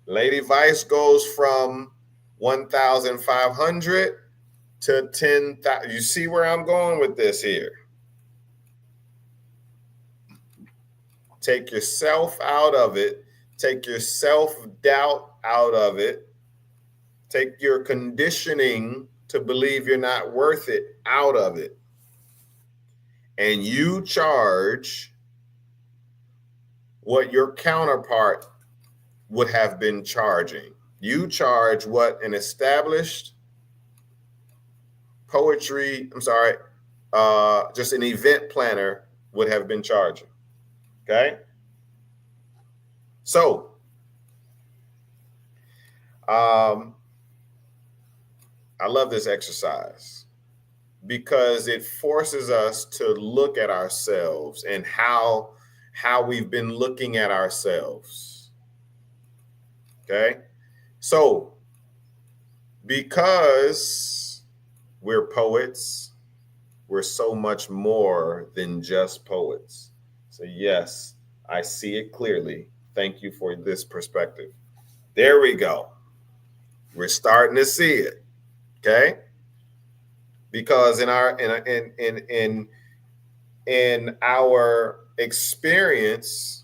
Lady Vice goes from 1,500 to 10,000. You see where I'm going with this here? Take yourself out of it. Take your self-doubt out of it. Take your conditioning to believe you're not worth it out of it. And you charge what your counterpart would have been charging. You charge what an established just an event planner would have been charging. Okay? So, I love this exercise because it forces us to look at ourselves and how we've been looking at ourselves. Okay? So, because we're poets, we're so much more than just poets. So yes, I see it clearly. Thank you for this perspective. There we go. We're starting to see it. Okay? Because in our experience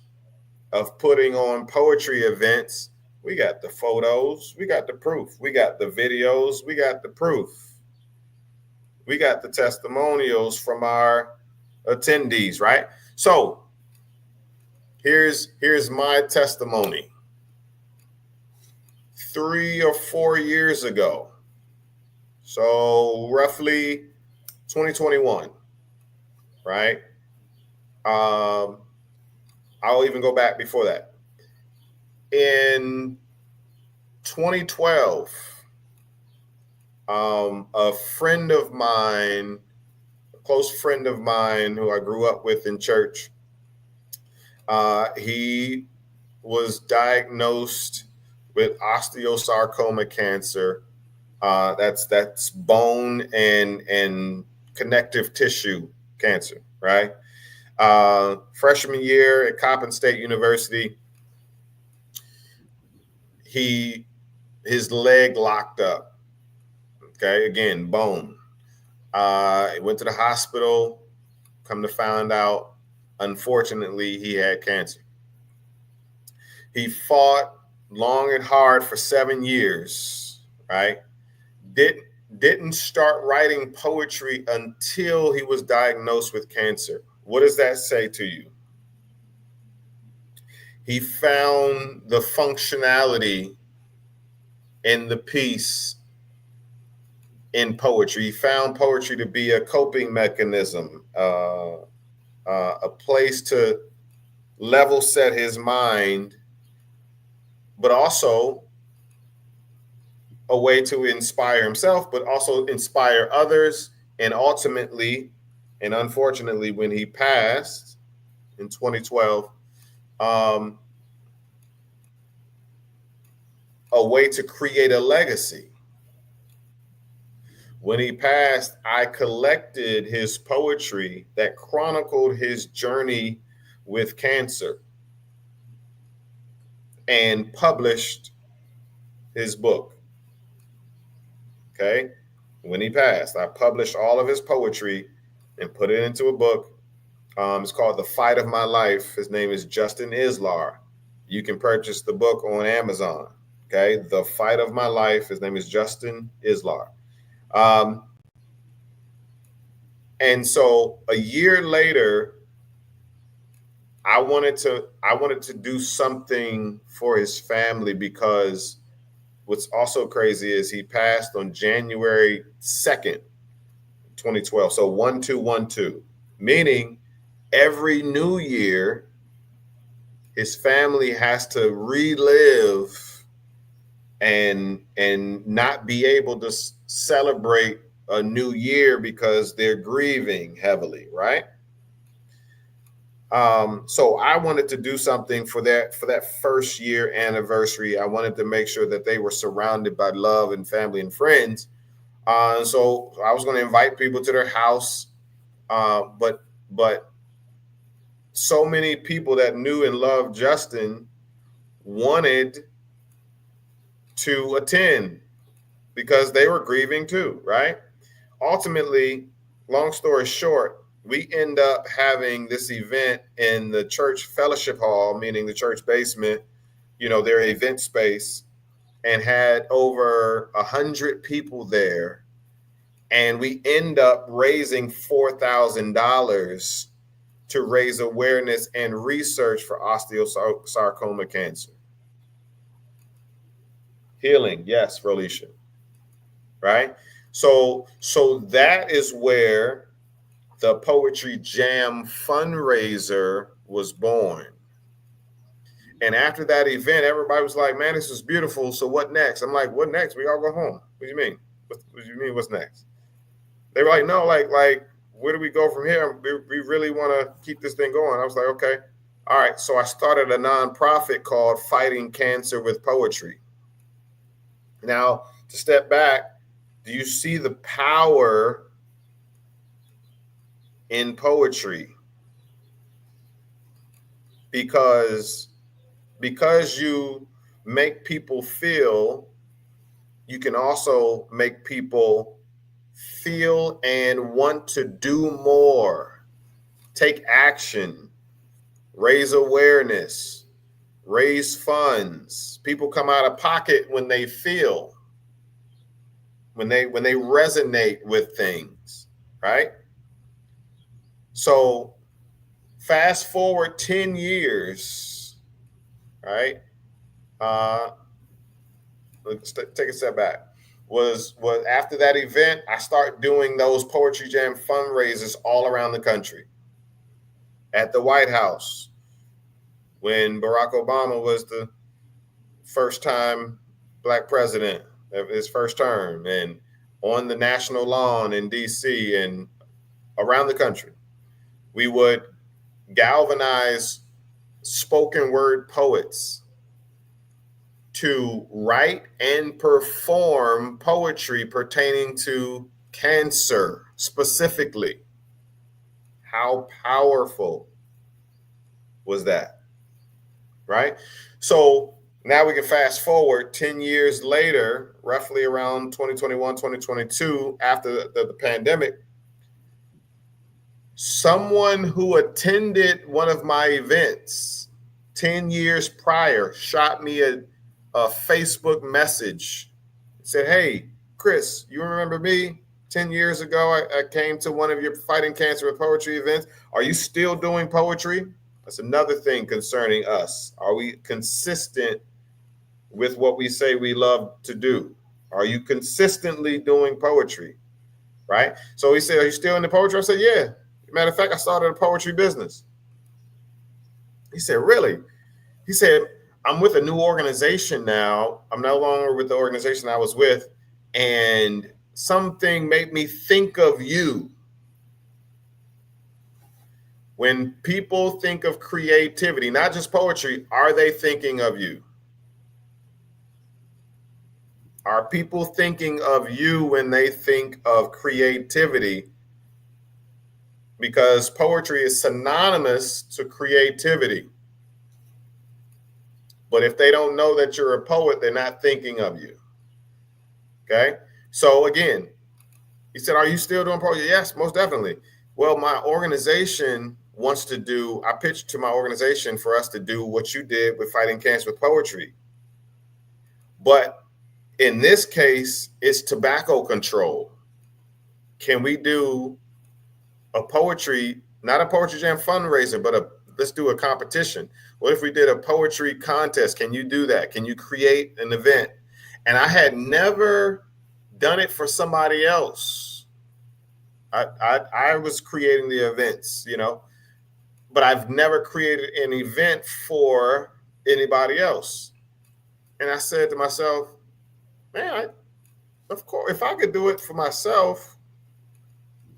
of putting on poetry events, we got the photos, we got the proof, we got the videos, we got the proof. We got the testimonials from our attendees, right? So here's my testimony. 3 or 4 years ago, so roughly 2021, right? I'll even go back before that. In 2012, a friend of mine, a close friend of mine who I grew up with in church, he was diagnosed with osteosarcoma cancer. That's bone and connective tissue cancer, right? Freshman year at Coppin State University, his leg locked up. Okay, again, bone. He went to the hospital, come to find out, unfortunately, he had cancer. He fought long and hard for 7 years, right? Didn't start writing poetry until he was diagnosed with cancer. What does that say to you? He found the functionality and the peace in poetry. He found poetry to be a coping mechanism, a place to level set his mind, but also a way to inspire himself, but also inspire others. And ultimately, and unfortunately, when he passed in 2012, a way to create a legacy. When he passed, I collected his poetry that chronicled his journey with cancer and published his book. Okay? When he passed, I published all of his poetry and put it into a book. It's called The Fight of My Life. His name is Justin Islar. You can purchase the book on Amazon. Okay? The Fight of My Life. His name is Justin Islar. And so a year later, I wanted to do something for his family, because what's also crazy is he passed on January 2nd, 2012. So 1212, meaning every new year, his family has to relive and not be able to celebrate a new year because they're grieving heavily, right? So I wanted to do something for that first year anniversary. I wanted to make sure that they were surrounded by love and family and friends. And so I was going to invite people to their house. But so many people that knew and loved Justin wanted to attend because they were grieving too, right? Ultimately, long story short, we end up having this event in the church fellowship hall, meaning the church basement, their event space, and had over 100 people there. And we end up raising $4,000 to raise awareness and research for osteosarcoma cancer. Healing, yes, Rolisha. Right? So that is where the Poetry Jam fundraiser was born. And after that event, everybody was like, man, this is beautiful. So what next? I'm like, what next? We all go home. What do you mean? What do you mean, what's next? They were like, no, like where do we go from here? We really want to keep this thing going. I was like, okay. All right. So I started a nonprofit called Fighting Cancer with Poetry. Now, to step back, do you see the power in poetry? Because you make people feel, you can also make people feel and want to do more, take action, raise awareness, raise funds. People come out of pocket when they feel, when they resonate with things, right? So fast forward 10 years, right? Let's take a step back. Was after that event, I start doing those Poetry Jam fundraisers all around the country. At the White House, when Barack Obama was the first time Black president of his first term, and on the national lawn in DC and around the country, we would galvanize spoken word poets to write and perform poetry pertaining to cancer specifically. How powerful was that? Right? So now we can fast forward 10 years later, roughly around 2021, 2022, after the pandemic. Someone who attended one of my events 10 years prior shot me a Facebook message. Said, hey, Chris, you remember me? 10 years ago, I came to one of your Fighting Cancer with Poetry events. Are you still doing poetry? That's another thing concerning us. Are we consistent with what we say we love to do? Are you consistently doing poetry? Right? So he said, are you still in the poetry? I said, yeah. Matter of fact, I started a poetry business. He said, really? He said, I'm with a new organization now. I'm no longer with the organization I was with. And something made me think of you. When people think of creativity, not just poetry, are they thinking of you? Are people thinking of you when they think of creativity? Because poetry is synonymous to creativity. But if they don't know that you're a poet, they're not thinking of you. Okay? So again, he said, are you still doing poetry? Yes, most definitely. Well, my organization wants to do, I pitched to my organization for us to do what you did with Fighting Cancer with Poetry. But in this case, it's tobacco control. Can we do a poetry, not a Poetry Jam fundraiser, but let's do a competition. What if we did a poetry contest? Can you do that? Can you create an event? And I had never done it for somebody else. I was creating the events, but I've never created an event for anybody else. And I said to myself, man, of course, if I could do it for myself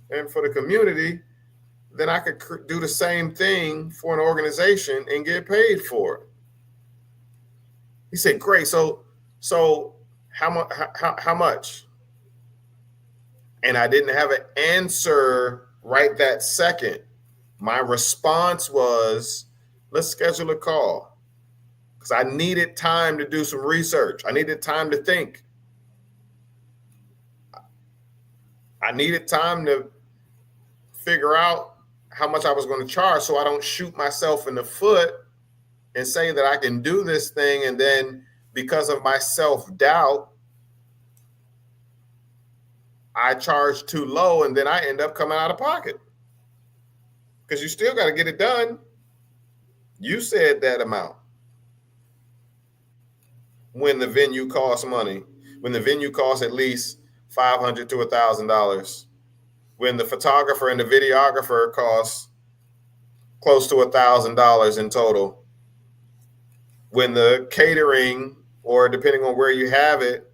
and for the community, then I could do the same thing for an organization and get paid for it. He said, great. So how much? And I didn't have an answer right that second. My response was, let's schedule a call. Because I needed time to do some research. I needed time to think. I needed time to figure out how much I was going to charge so I don't shoot myself in the foot and say that I can do this thing. And then because of my self-doubt, I charge too low and then I end up coming out of pocket. Because you still got to get it done. You said that amount. When the venue costs money, when the venue costs at least $500 to $1,000, when the photographer and the videographer costs close to $1,000 in total, when the catering, or depending on where you have it,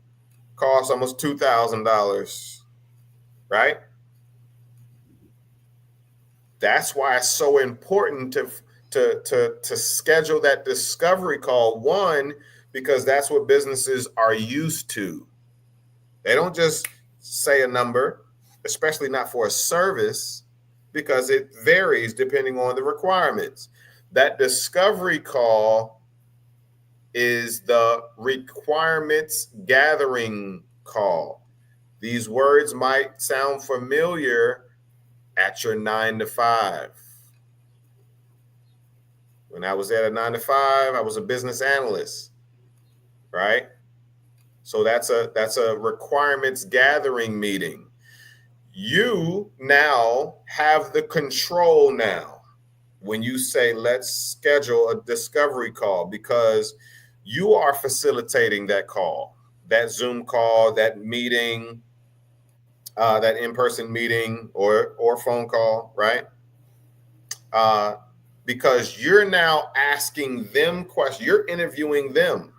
costs almost $2,000, right? That's why it's so important to schedule that discovery call. One, because that's what businesses are used to. They don't just say a number, especially not for a service, because it varies depending on the requirements. That discovery call is the requirements gathering call. These words might sound familiar at your 9 to 5. When I was at a 9 to 5, I was a business analyst, right? So that's a requirements gathering meeting. You now have the control now when you say, let's schedule a discovery call, because you are facilitating that call, that Zoom call, that meeting, that in-person meeting or phone call, right? Because you're now asking them questions. You're interviewing them.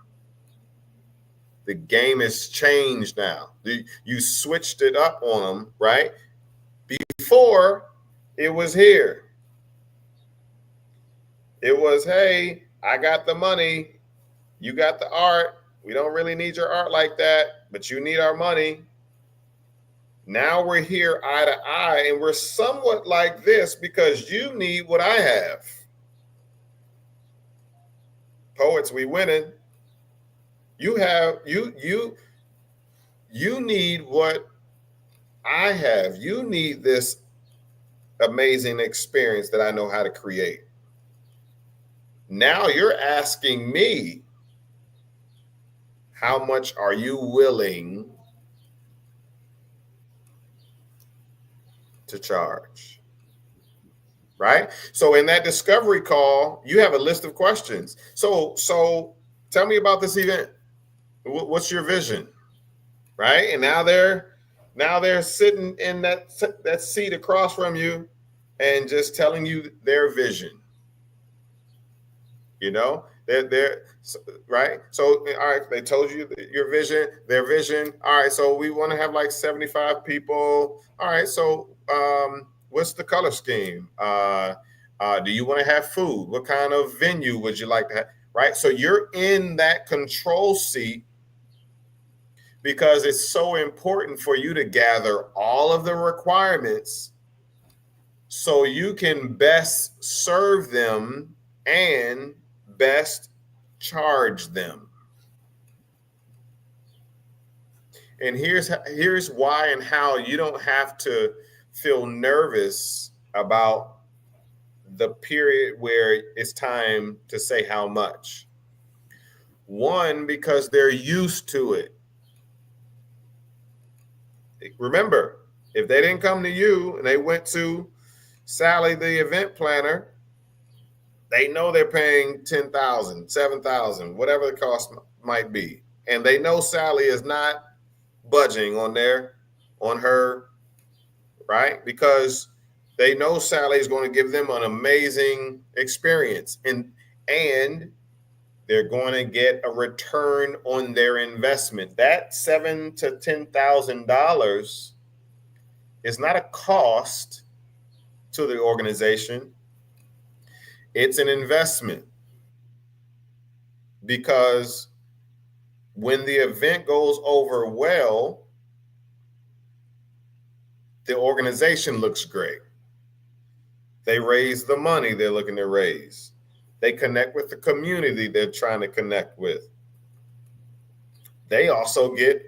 The game has changed now. You switched it up on them, right? Before, it was here. It was, hey, I got the money. You got the art. We don't really need your art like that, but you need our money. Now we're here eye to eye, and we're somewhat like this because you need what I have. Poets, we winning. You need what I have. You need this amazing experience that I know how to create. Now you're asking me, how much are you willing to charge? Right? So in that discovery call, you have a list of questions. So tell me about this event. What's your vision? Right? And now they're sitting in that seat across from you and just telling you their vision. You know, they're right. So, all right, they told you your vision, their vision. All right, so we want to have like 75 people. All right, so what's the color scheme? Do you want to have food? What kind of venue would you like to have? Right. So you're in that control seat because it's so important for you to gather all of the requirements so you can best serve them and best charge them. And here's why and how you don't have to feel nervous about the period where it's time to say how much. One, because they're used to it. Remember, if they didn't come to you and they went to Sally, the event planner, they know they're paying $10,000, $7,000, whatever the cost might be. And they know Sally is not budging on her, right? Because they know Sally is going to give them an amazing experience. And they're going to get a return on their investment. That $7,000 to $10,000 is not a cost. to the organization. It's an investment because when the event goes over well, the organization looks great. They raise the money they're looking to raise. They connect with the community they're trying to connect with. They also get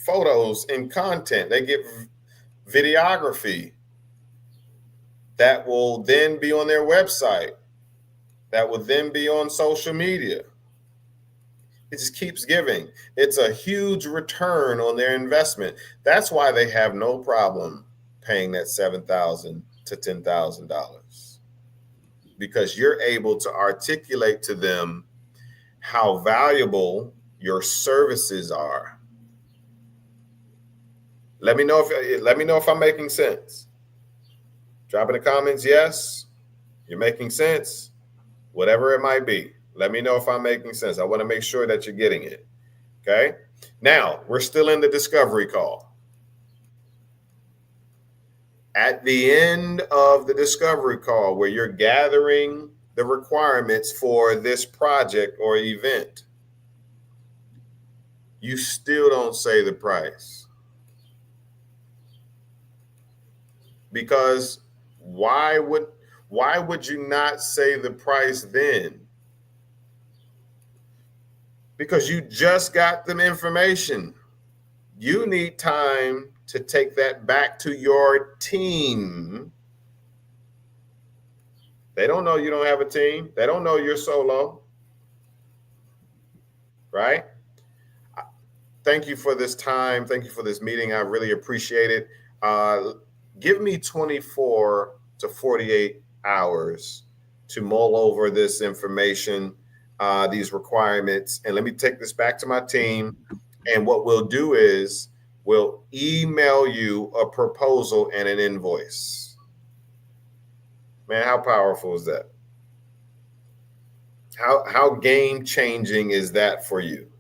photos and content. They get videography that will then be on their website, that will then be on social media. It just keeps giving. It's a huge return on their investment. That's why they have no problem paying that $7,000 to $10,000, because you're able to articulate to them how valuable your services are. Let me know if I'm making sense. Drop in the comments, yes, you're making sense, whatever it might be. Let me know if I'm making sense. I want to make sure that you're getting it. Okay. Now we're still in the discovery call. At the end of the discovery call, where you're gathering the requirements for this project or event, you still don't say the price. Because why would you not say the price then? Because you just got them information. You need time to take that back to your team. They don't know you don't have a team. They don't know you're solo. Right? Thank you for this time. Thank you for this meeting. I really appreciate it. Give me 24 to 48 hours to mull over this information, these requirements, and let me take this back to my team. And what we'll do is we'll email you a proposal and an invoice. Man, how powerful is that? How game changing is that for you?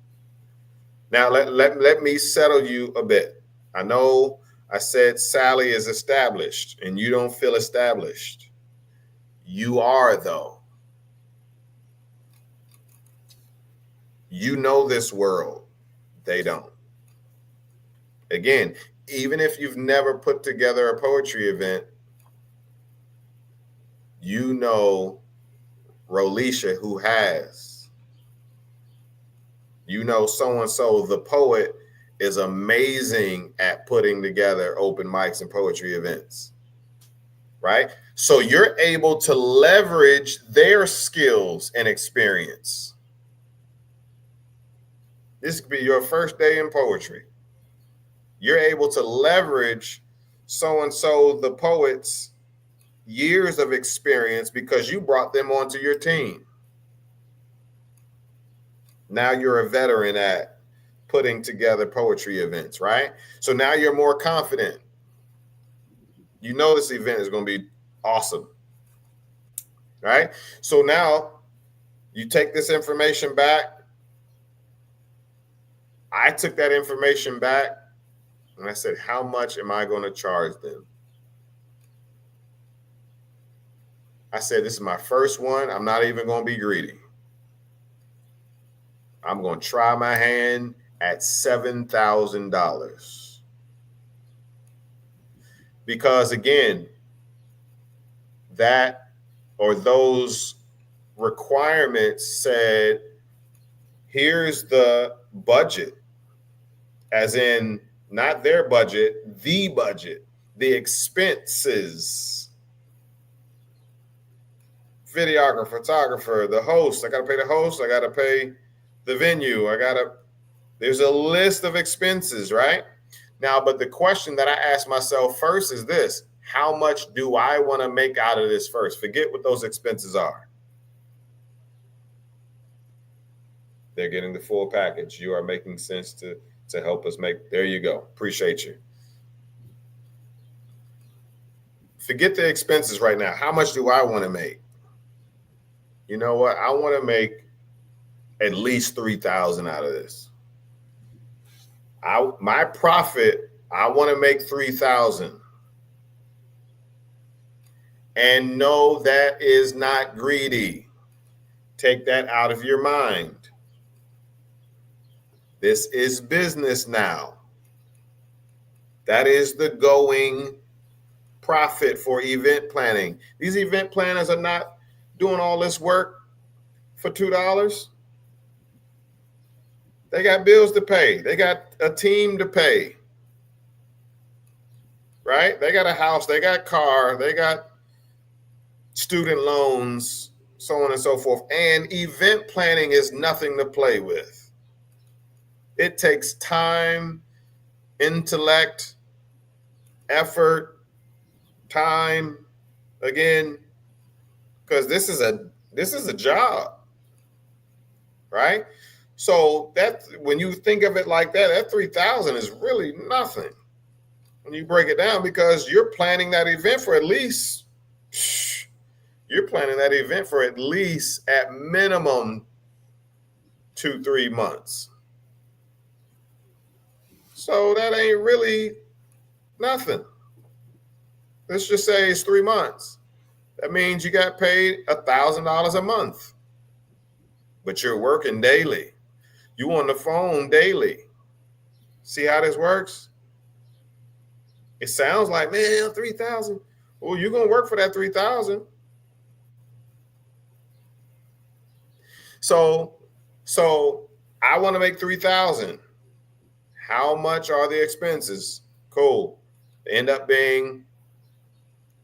Now let me settle you a bit. I know I said Sally is established and you don't feel established. You are, though. You know this world. They don't. Again, even if you've never put together a poetry event, you know Rolisha, who has. You know so-and-so, the poet, is amazing at putting together open mics and poetry events, right? So you're able to leverage their skills and experience. This could be your first day in poetry. You're able to leverage so-and-so, the poet's years of experience because you brought them onto your team. Now you're a veteran at putting together poetry events, right? So now you're more confident. You know this event is going to be awesome, right? So now you take this information back. I took that information back and I said, how much am I going to charge them? I said, this is my first one. I'm not even going to be greedy. I'm going to try my hand at $7,000. Because again, that or those requirements said, here's the budget, as in not their budget, the budget, the expenses. Videographer, photographer, the host. I got to pay the host. I got to pay the venue. There's a list of expenses, right? Now, but the question that I ask myself first is this: how much do I want to make out of this first? Forget what those expenses are. They're getting the full package. You are making sense to help us make. There you go. Appreciate you. Forget the expenses right now. How much do I want to make? You know what? I want to make at least $3,000 out of this. My profit, I want to make $3,000. And no, that is not greedy. Take that out of your mind. This is business now. That is the going profit for event planning. These event planners are not doing all this work for $2. They got bills to pay. They got a team to pay. Right? They got a house, they got car, they got student loans, so on and so forth. And event planning is nothing to play with. It takes time, intellect, effort, time, again, because this is a job, right? So that when you think of it like that, that 3,000 is really nothing when you break it down, because you're planning that event for at least at minimum 2-3 months. So that ain't really nothing. Let's just say it's 3 months. That means you got paid $1,000 a month, but you're working daily. You on the phone daily. See how this works? It sounds like, man, 3,000. Well, you're gonna work for that 3,000. So I want to make 3,000. How much are the expenses? Cool. They end up being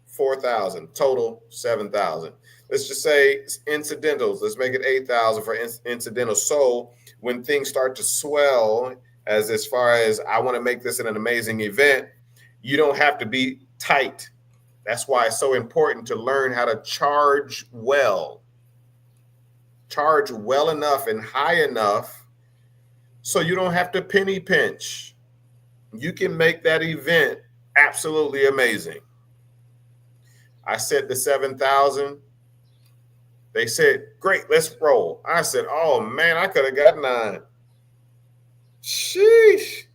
4,000, total 7,000. Let's just say incidentals. Let's make it 8,000 for incidentals. So when things start to swell, as far as I want to make this an amazing event, you don't have to be tight. That's why it's so important to learn how to charge well. Charge well enough and high enough so you don't have to penny pinch. You can make that event absolutely amazing. I said the 7,000. They said, great, let's roll. I said, oh man, I could have got 9. Sheesh.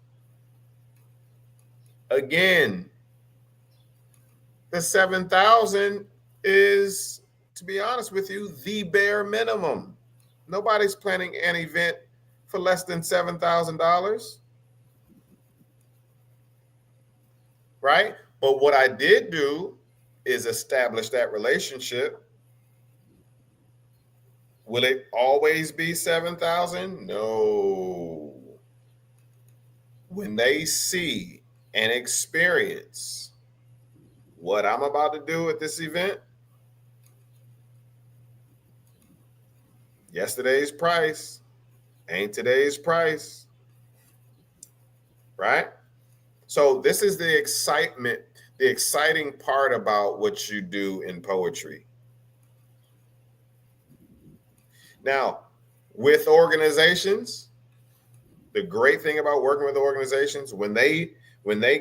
Again, the 7,000 is, to be honest with you, the bare minimum. Nobody's planning an event for less than $7,000. Right? But what I did do is establish that relationship. Will it always be 7,000? No. When they see and experience what I'm about to do at this event, yesterday's price ain't today's price, right? So this is the excitement, the exciting part about what you do in poetry. Now, with organizations, the great thing about working with organizations, when they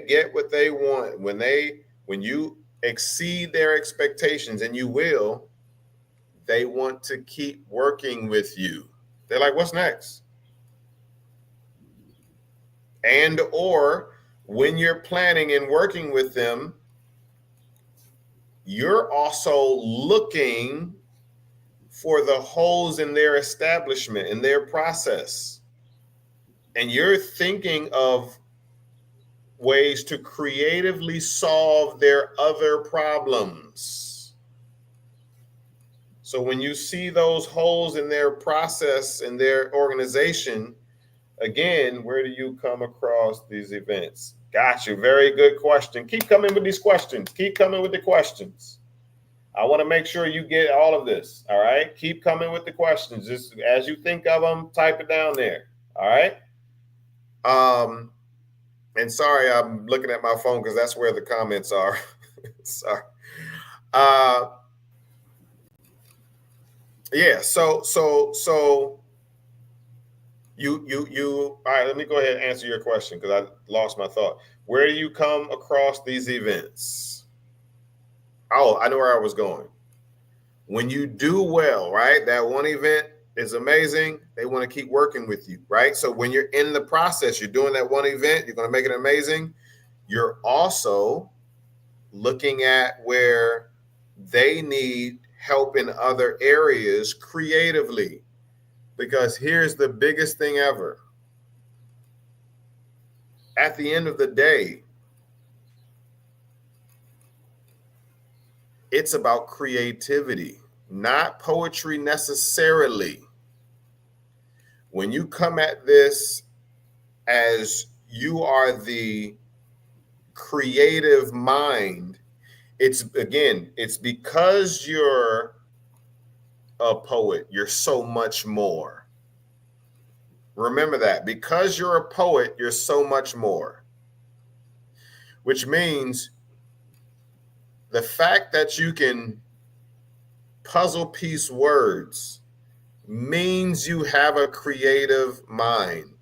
get what they want, when you exceed their expectations, and you will, they want to keep working with you. They're like, what's next? And or when you're planning and working with them, you're also looking for the holes in their establishment, in their process. And you're thinking of ways to creatively solve their other problems. So when you see those holes in their process, in their organization, again, where do you come across these events? Got you. Very good question. Keep coming with these questions. Keep coming with the questions. I want to make sure you get all of this. All right. Keep coming with the questions. Just as you think of them, type it down there. All right. And sorry, I'm looking at my phone because that's where the comments are. Sorry. Yeah. So you. All right. Let me go ahead and answer your question because I lost my thought. Where do you come across these events? Oh, I know where I was going. When you do well, right? That one event is amazing. They want to keep working with you, right? So when you're in the process, you're doing that one event, you're going to make it amazing. You're also looking at where they need help in other areas creatively. Because here's the biggest thing ever. At the end of the day, it's about creativity, not poetry necessarily. When you come at this as you are the creative mind, it's because you're a poet, you're so much more. Remember that. Because you're a poet, you're so much more. Which means the fact that you can puzzle piece words means you have a creative mind,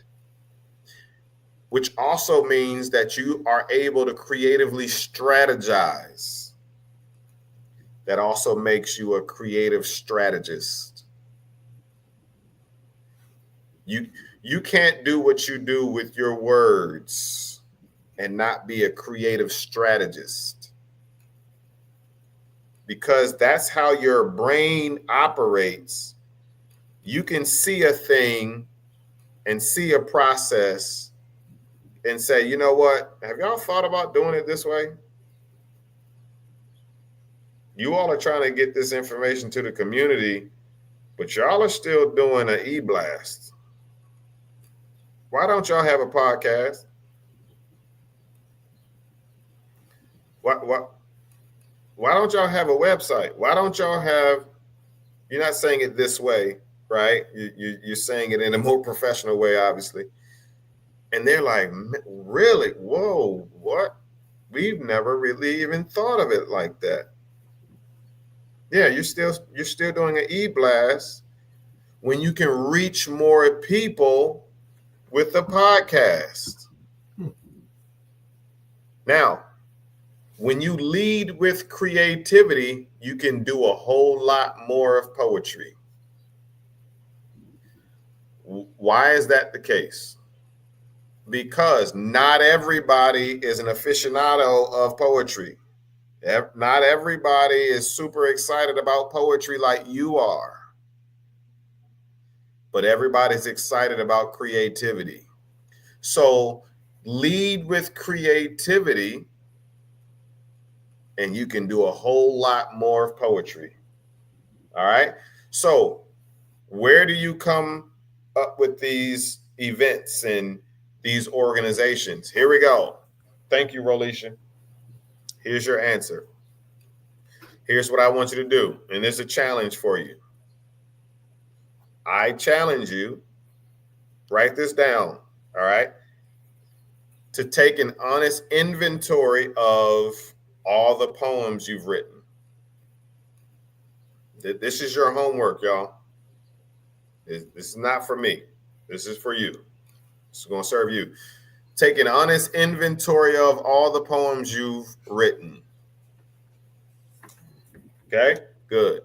which also means that you are able to creatively strategize. That also makes you a creative strategist. You can't do what you do with your words and not be a creative strategist, because that's how your brain operates. You can see a thing and see a process and say, you know what? Have y'all thought about doing it this way? You all are trying to get this information to the community, but y'all are still doing an e-blast. Why don't y'all have a podcast? Why don't y'all have a website? Why don't y'all have, you're not saying it this way, right? You're saying it in a more professional way, obviously. And they're like, really? Whoa, what? We've never really even thought of it like that. Yeah, you're still doing an e-blast when you can reach more people with a podcast. Now, when you lead with creativity, you can do a whole lot more of poetry. Why is that the case? Because not everybody is an aficionado of poetry. Not everybody is super excited about poetry like you are. But everybody's excited about creativity. So lead with creativity, and you can do a whole lot more of poetry. All right. So where do you come up with these events and these organizations? Here we go. Thank you, Rolisha. Here's your answer. Here's what I want you to do. And there's a challenge for you. I challenge you, write this down, all right, to take an honest inventory of all the poems you've written. This is your homework, y'all. This is not for me. This is for you. This is going to serve you. Take an honest inventory of all the poems you've written. Okay, good.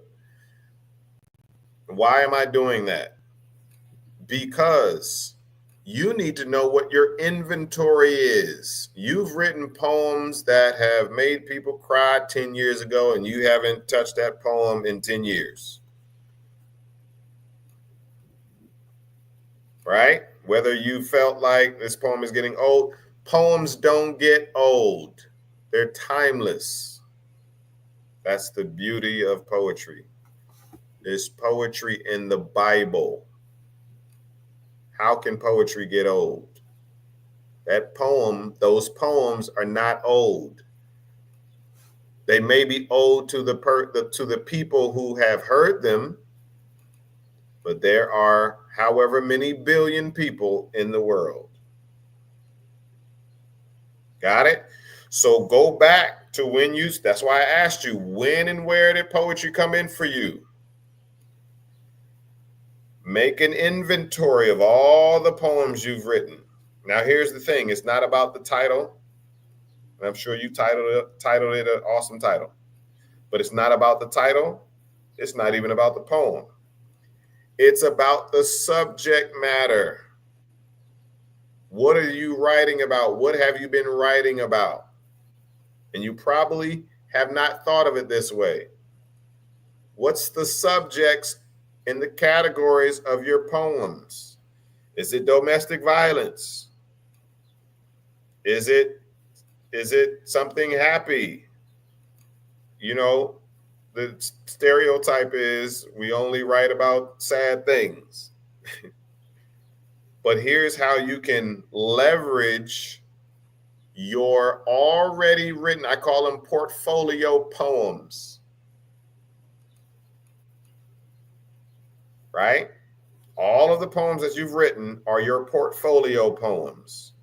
Why am I doing that? Because you need to know what your inventory is. You've written poems that have made people cry 10 years ago, and you haven't touched that poem in 10 years. Right? Whether you felt like this poem is getting old, poems don't get old. They're timeless. That's the beauty of poetry. There's poetry in the Bible. How can poetry get old? That poem, those poems are not old. They may be old to the people who have heard them, but there are however many billion people in the world. Got it? So go back to when that's why I asked you, when and where did poetry come in for you? Make an inventory of all the poems you've written. Now, here's the thing. It's not about the title. And I'm sure you titled it an awesome title. But it's not about the title. It's not even about the poem. It's about the subject matter. What are you writing about? What have you been writing about? And you probably have not thought of it this way. What's the subjects in the categories of your poems? Is it domestic violence? Is it something happy? You know, the stereotype is we only write about sad things. But here's how you can leverage your already written, I call them portfolio poems, right? All of the poems that you've written are your portfolio poems.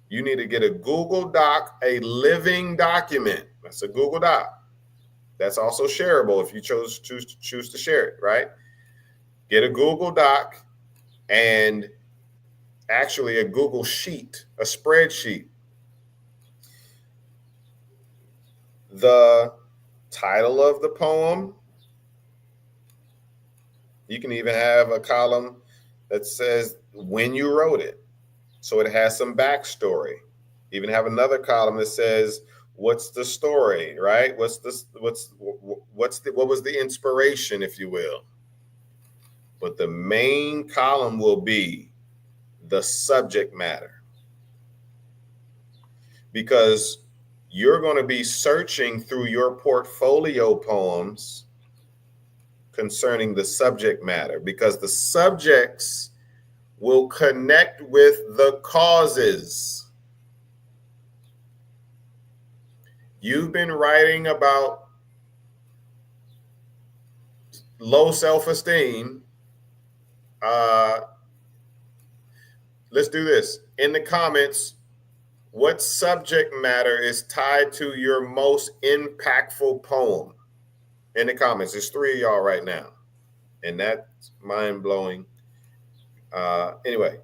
You need to get a Google Doc, a living document. That's a Google Doc. That's also shareable if you choose to share it, right? Get a Google Doc and actually a Google Sheet, a spreadsheet. The title of the poem. You can even have a column that says when you wrote it, so it has some backstory. Even have another column that says what's the story, right? What was the inspiration, if you will. But the main column will be the subject matter, because you're going to be searching through your portfolio poems concerning the subject matter, because the subjects will connect with the causes. You've been writing about low self-esteem. Let's do this. In the comments, what subject matter is tied to your most impactful poem? In the comments, there's 3 of y'all right now, and that's mind-blowing. Anyway,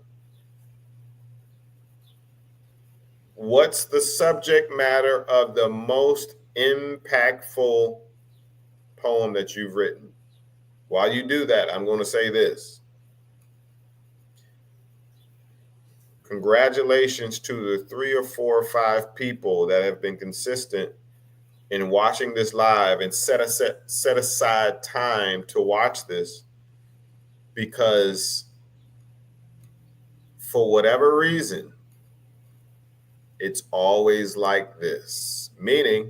what's the subject matter of the most impactful poem that you've written? While you do that, I'm going to say this. Congratulations to the 3 or 4 or 5 people that have been consistent in watching this live and set aside time to watch this, because for whatever reason, it's always like this, meaning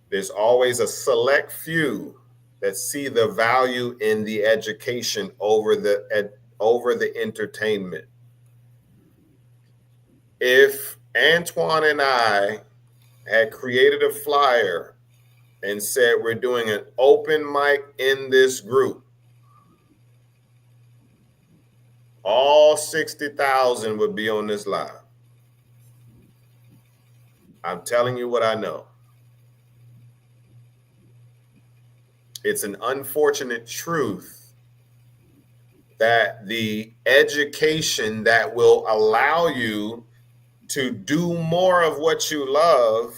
there's always a select few that see the value in the education over the entertainment. If Antoine and I had created a flyer and said we're doing an open mic in this group, all 60,000 would be on this live. I'm telling you what I know. It's an unfortunate truth that the education that will allow you to do more of what you love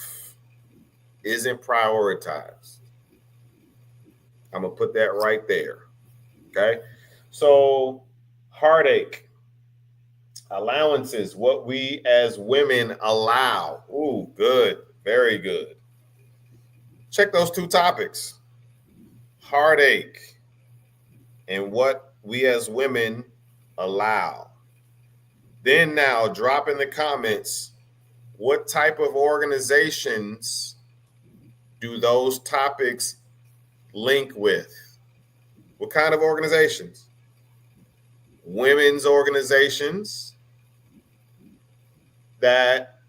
isn't prioritized. I'm going to put that right there. Okay. So, heartache, allowances, what we as women allow. Ooh, good. Very good. Check those 2 topics. Heartache and what we as women allow. Then now drop in the comments, what type of organizations do those topics link with? What kind of organizations? Women's organizations that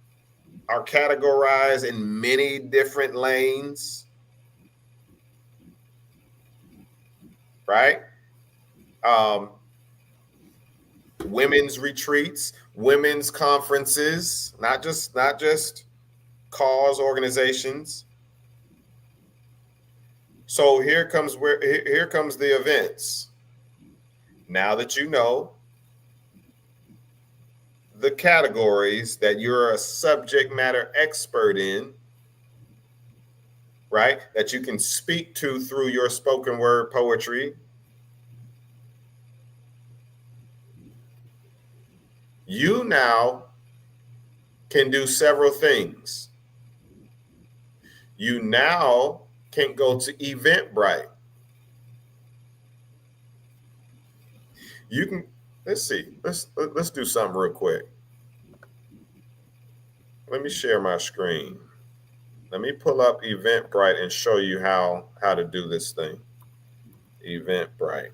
are categorized in many different lanes, right? Women's retreats, women's conferences, not just cause organizations. So here comes the events. Now that you know the categories that you're a subject matter expert in, right? That you can speak to through your spoken word poetry. You now can do several things. You now can't go to Eventbrite. You can, let's see, let's do something real quick. Let me share my screen. Let me pull up Eventbrite and show you how to do this thing. Eventbrite.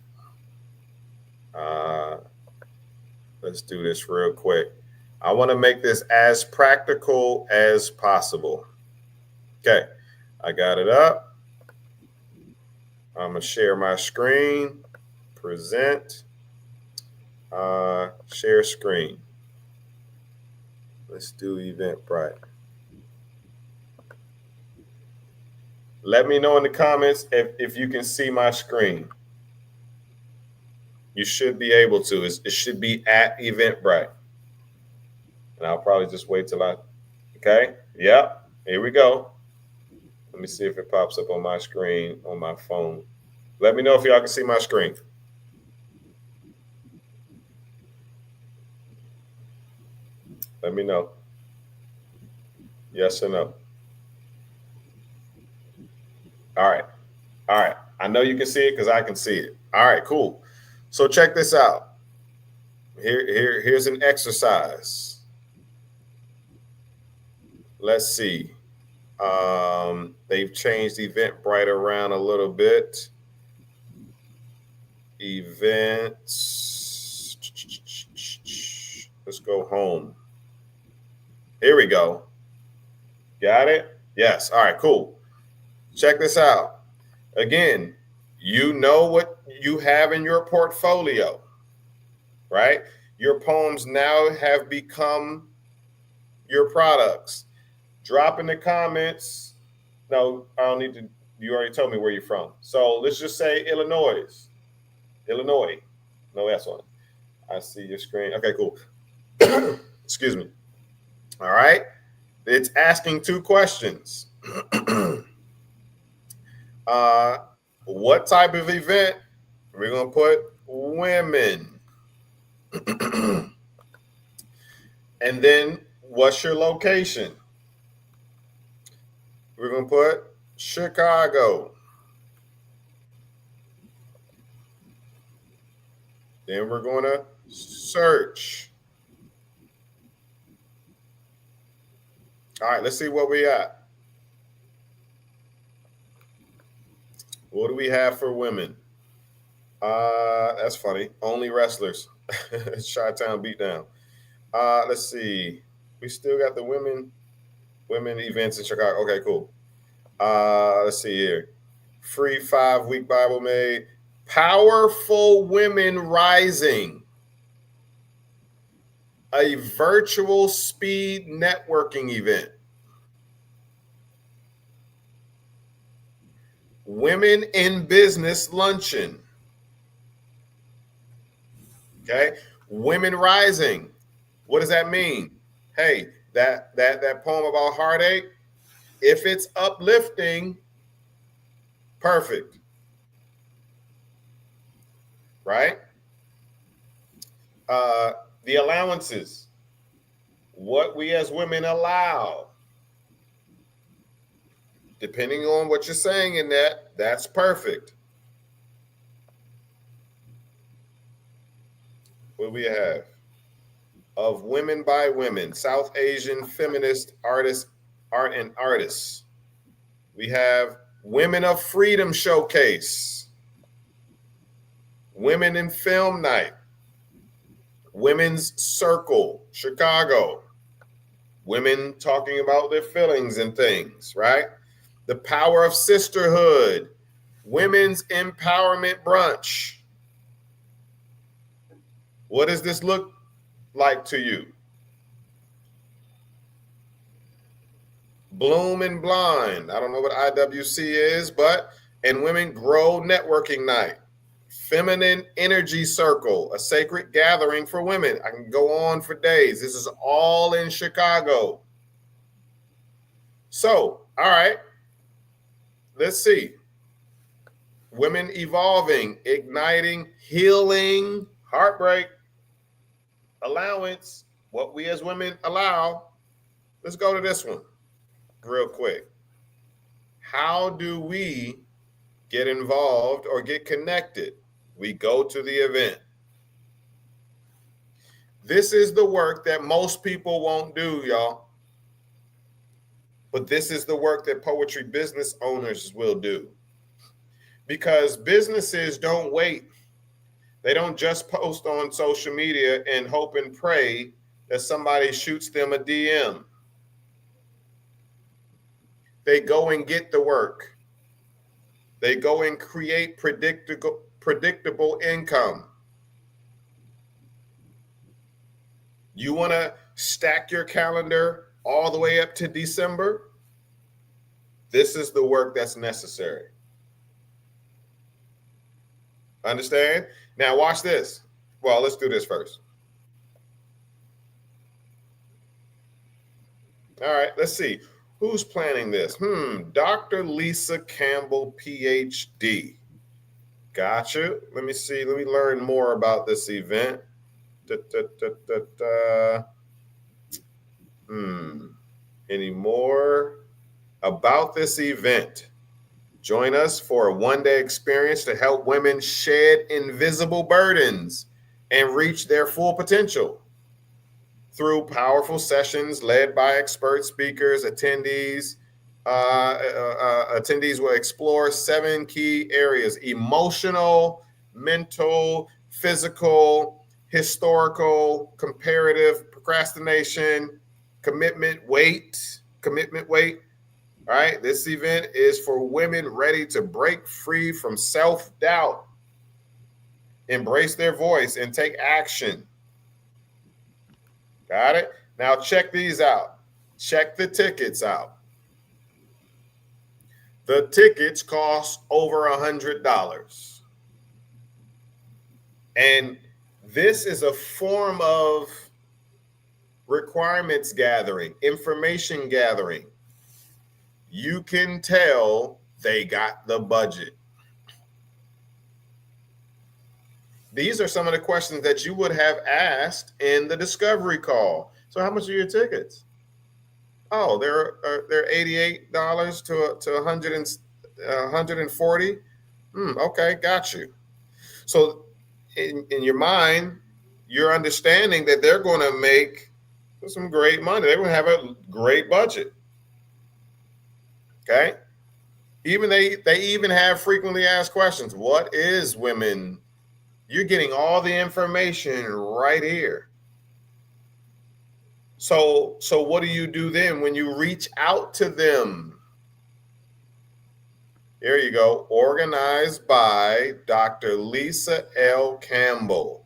Let's do this real quick. I want to make this as practical as possible. Okay, I got it up. I'm gonna share my screen, present, share screen. Let's do Eventbrite. Let me know in the comments if you can see my screen. You should be able to. It should be at Eventbrite. And I'll probably just wait till okay. Yep, here we go. Let me see if it pops up on my screen on my phone. Let me know if y'all can see my screen. Let me know. Yes or no. All right. All right. I know you can see it because I can see it. All right, cool. So check this out. Here's an exercise. Let's see. They've changed Eventbrite around a little bit. Events. Let's go home. Here we go. Got it? Yes. All right, cool. Check this out. Again, you know what you have in your portfolio, right? Your poems now have become your products. Drop in the comments. No, I don't need to. You already told me where you're from. So let's just say Illinois. Illinois. No S on it. I see your screen. Okay, cool. Excuse me. All right. It's asking two questions. What type of event? We're going to put women. And then what's your location? We're going to put Chicago. Then we're going to search. All right, let's see what we got. What do we have for women? That's funny. Only wrestlers. Chi-Town Beatdown. Let's see. We still got the women events in Chicago. Okay, cool. Let's see here. Free 5-week Bible made. Powerful Women Rising. A virtual speed networking event. Women in Business Luncheon. Okay. Women Rising. What does that mean? Hey, that poem about heartache, if it's uplifting, perfect. Right? The allowances. What we as women allow. Depending on what you're saying in that, that's perfect. What do we have? Of Women by Women, South Asian feminist artists, art and artists. We have Women of Freedom Showcase, Women in Film Night, Women's Circle, Chicago, women talking about their feelings and things, right? The Power of Sisterhood, Women's Empowerment Brunch. What does this look like to you? Bloom and Blind. I don't know what IWC is, but and Women Grow Networking Night. Feminine Energy Circle, a sacred gathering for women. I can go on for days. This is all in Chicago. So, all right, let's see. Women Evolving, Igniting, Healing, Heartbreak, Allowance, what we as women allow. Let's go to this one real quick. How do we get involved or get connected? We go to the event. This is the work that most people won't do, y'all. But this is the work that poetry business owners will do. Because businesses don't wait. They don't just post on social media and hope and pray that somebody shoots them a DM. They go and get the work. They go and create predictable income. You want to stack your calendar all the way up to December? This is the work that's necessary. Understand? Now watch this. Well, let's do this first. All right, let's see. Who's planning this? Dr. Lisa Campbell, PhD. Gotcha. Let me see. Let me learn more about this event. Any more about this event? Join us for a one-day experience to help women shed invisible burdens and reach their full potential. Through powerful sessions led by expert speakers, attendees will explore 7 key areas: emotional, mental, physical, historical, comparative, procrastination, commitment weight. All right, this event is for women ready to break free from self-doubt, embrace their voice, and take action. Got it? Now check these out. Check the tickets out. The tickets cost over $100. And this is a form of requirements gathering, information gathering. You can tell they got the budget. These are some of the questions that you would have asked in the discovery call. So how much are your tickets? Oh, they're $88 to $140. Okay, got you. So in your mind, you're understanding that they're going to make some great money. They're going to have a great budget. Okay. They even have frequently asked questions. What is women? You're getting all the information right here. So what do you do then when you reach out to them? Here you go. Organized by Dr. Lisa L. Campbell.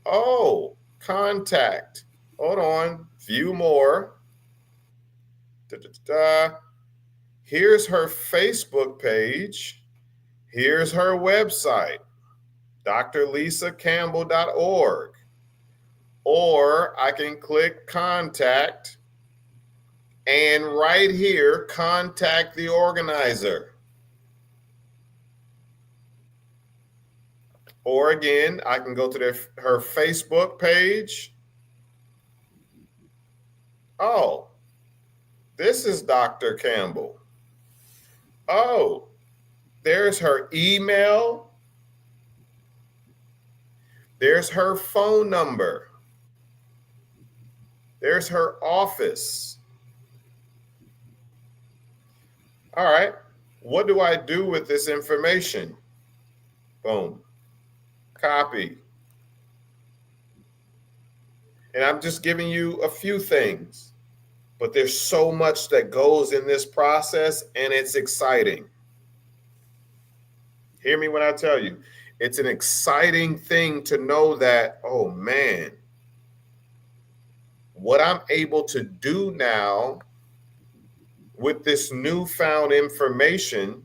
Oh, contact. Hold on. View more. Here's her Facebook page. Here's her website, drlisacampbell.org. Or I can click contact, and right here, contact the organizer. Or again, I can go to her Facebook page. Oh, this is Dr. Campbell. Oh, there's her email. There's her phone number. There's her office. All right. What do I do with this information? Boom. Copy. And I'm just giving you a few things. But there's so much that goes in this process, and it's exciting. Hear me when I tell you, it's an exciting thing to know that, oh man, what I'm able to do now with this newfound information,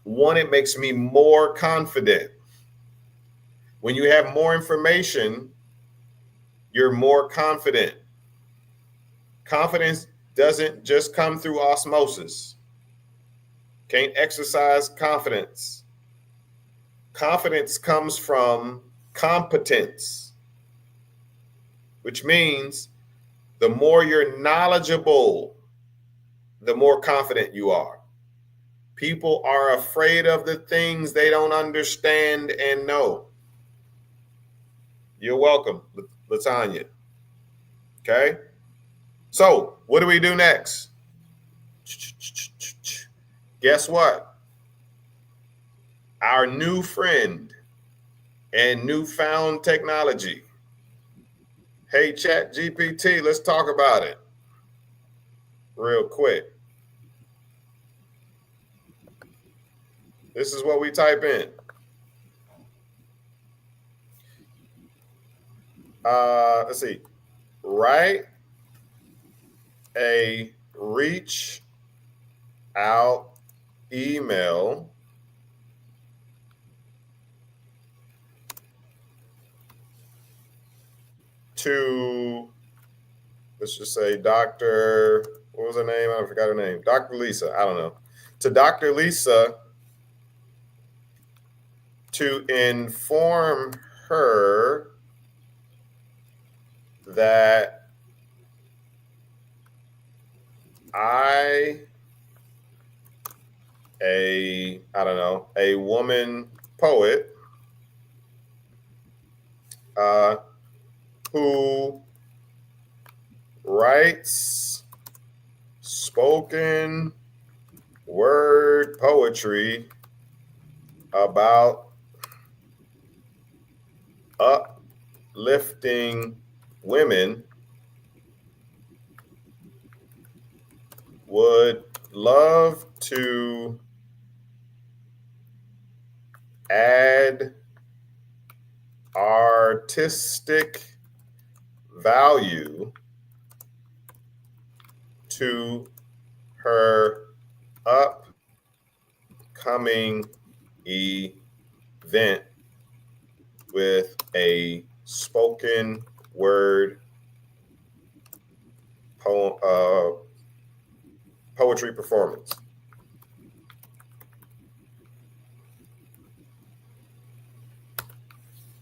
one, it makes me more confident. When you have more information, you're more confident. Confidence doesn't just come through osmosis. Can't exercise confidence. Confidence comes from competence, which means the more you're knowledgeable, the more confident you are. People are afraid of the things they don't understand and know. You're welcome, Latanya. Okay? So, what do we do next? Guess what? Our new friend and newfound technology. Hey, Chat GPT, let's talk about it real quick. This is what we type in. Let's see. Write a reach out email to, let's just say, Dr. What was her name? I forgot her name. Dr. Lisa. I don't know. To Dr. Lisa to inform her that a woman poet who writes spoken word poetry about uplifting women would love to add artistic value to her upcoming event with a spoken word poetry performance.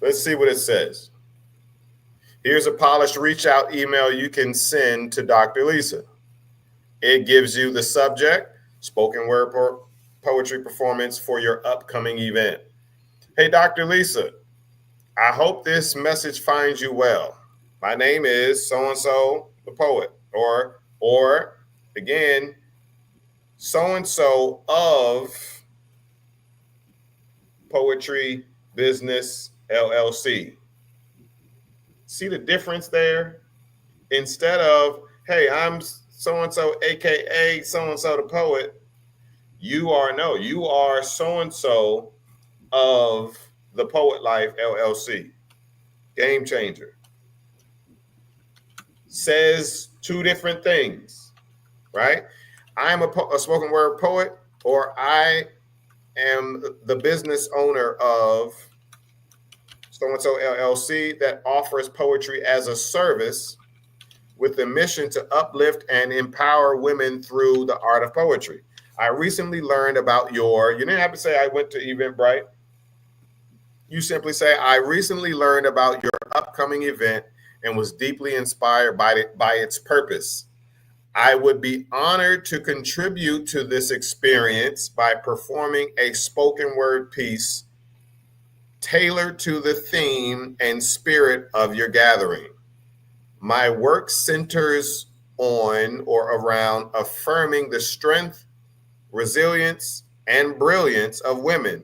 Let's see what it says. Here's a polished reach out email you can send to Dr. Lisa. It gives you the subject, spoken word poetry performance for your upcoming event. Hey, Dr. Lisa, I hope this message finds you well. My name is so-and-so the poet, or again, so-and-so of Poetry Business LLC. See the difference there? Instead of, hey, I'm so-and-so, AKA so-and-so the poet, you are so-and-so of the Poet Life LLC. Game changer. Says two different things, right? I'm a spoken word poet, or I am the business owner of so-and-so LLC that offers poetry as a service with the mission to uplift and empower women through the art of poetry. I recently learned about you didn't have to say I went to Eventbrite. You simply say, I recently learned about your upcoming event and was deeply inspired by its purpose. I would be honored to contribute to this experience by performing a spoken word piece tailored to the theme and spirit of your gathering. My work centers on or around affirming the strength, resilience, and brilliance of women,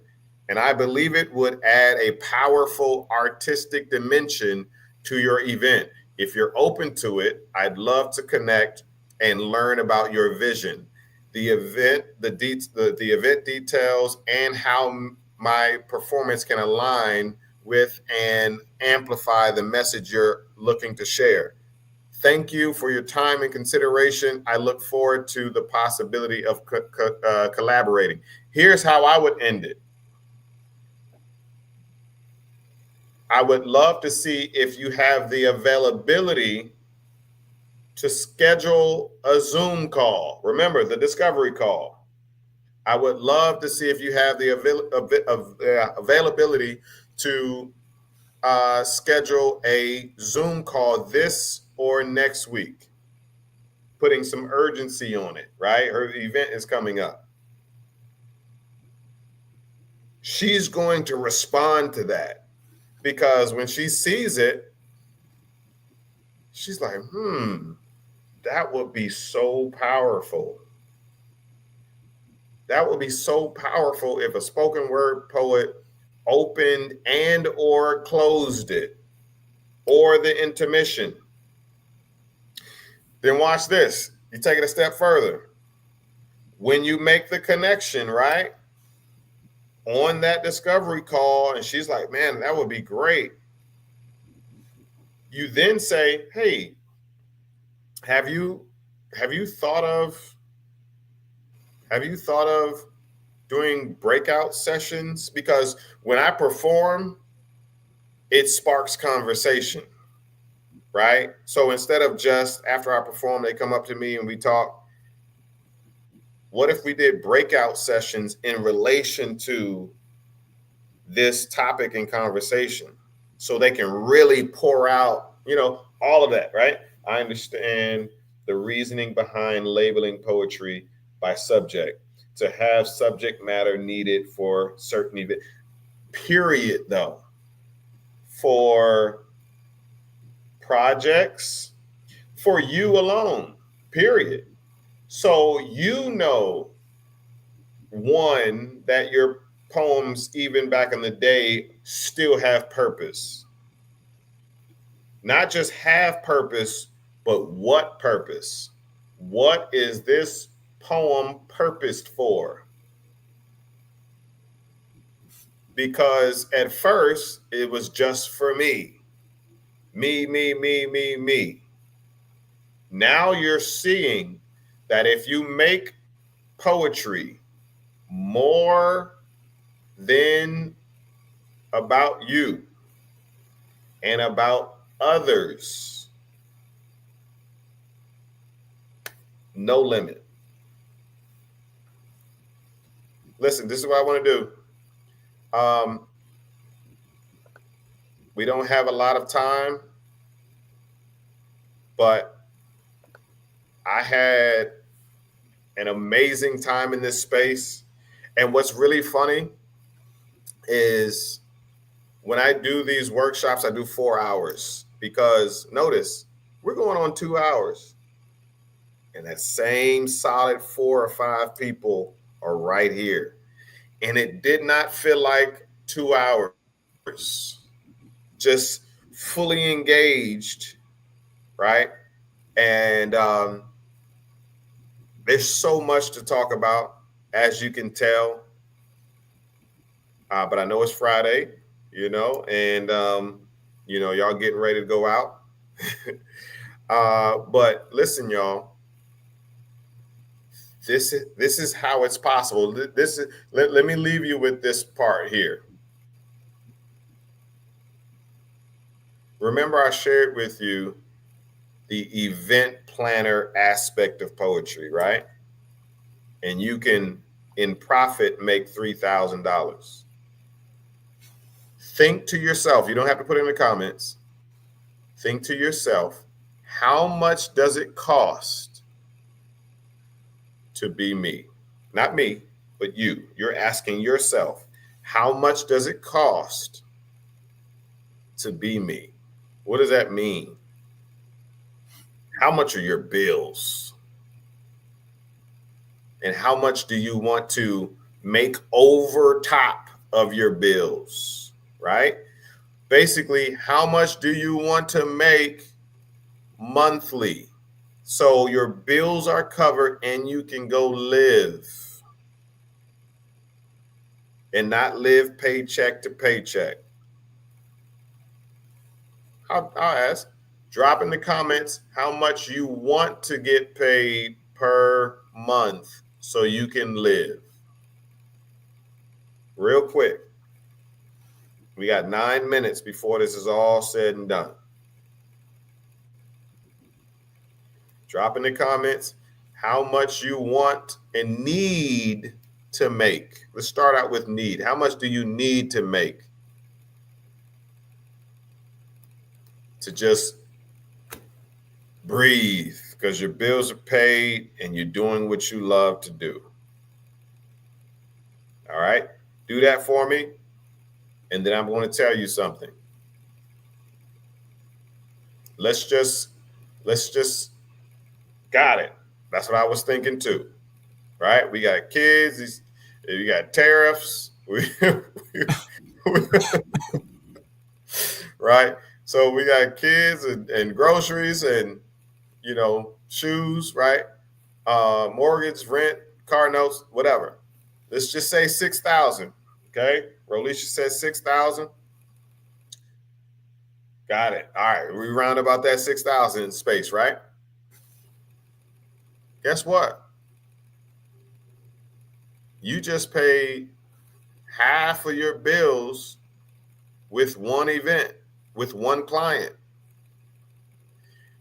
and I believe it would add a powerful artistic dimension to your event. If you're open to it, I'd love to connect and learn about your vision, the event, the event details, and how my performance can align with and amplify the message you're looking to share. Thank you for your time and consideration. I look forward to the possibility of collaborating. Here's how I would end it. I would love to see if you have the availability to schedule a Zoom call. Remember, the discovery call. I would love to see if you have the availability to schedule a Zoom call this or next week, putting some urgency on it, right? Her event is coming up. she's going to respond to that, because when she sees it, she's like, that would be so powerful. That would be so powerful if a spoken word poet opened and or closed it, or the intermission. Then watch this. You take it a step further. When you make the connection, right, on that discovery call, and she's like, man, that would be great. You then say, hey, have you thought of doing breakout sessions? Because when I perform, it sparks conversation, right? So instead of just after I perform, they come up to me and we talk. What if we did breakout sessions in relation to this topic and conversation, so they can really pour out, all of that, right? I understand the reasoning behind labeling poetry by subject, to have subject matter needed for certain events. Period, though. For projects, for you alone, period. So one, that your poems, even back in the day, still have purpose. Not just have purpose, but what purpose? What is this poem purposed for? Because at first it was just for me. Me, me, me, me, me. Now you're seeing that if you make poetry more than about you and about others, no limit. Listen, this is what I want to do. We don't have a lot of time, but I had an amazing time in this space. And what's really funny is when I do these workshops, I do 4 hours, because notice we're going on 2 hours. And that same solid 4 or 5 people are right here. And it did not feel like 2 hours, just fully engaged, right? And there's so much to talk about, as you can tell. But I know it's Friday, and, y'all getting ready to go out. But listen, y'all, this is how it's possible. Let me leave you with this part here. Remember, I shared with you the event planner aspect of poetry, right? And you can, in profit, make $3,000. Think to yourself, you don't have to put it in the comments. Think to yourself, how much does it cost to be me? Not me, but you. You're asking yourself, how much does it cost to be me? What does that mean? How much are your bills? And how much do you want to make over top of your bills, right? Basically, how much do you want to make monthly so your bills are covered and you can go live and not live paycheck to paycheck? I'll ask. Drop in the comments how much you want to get paid per month so you can live. Real quick. We got 9 minutes before this is all said and done. Drop in the comments how much you want and need to make. Let's start out with need. How much do you need to make to just breathe, because your bills are paid and you're doing what you love to do? All right. Do that for me, and then I'm going to tell you something. Let's just got it. That's what I was thinking too, right? We got kids, we got tariffs, right? So we got kids and groceries and, shoes, right? Mortgage, rent, car notes, whatever. Let's just say 6,000. Okay. Rolisha says 6,000. Got it. All right. We round about that 6,000 in space, right? Guess what? You just paid half of your bills with one event, with one client,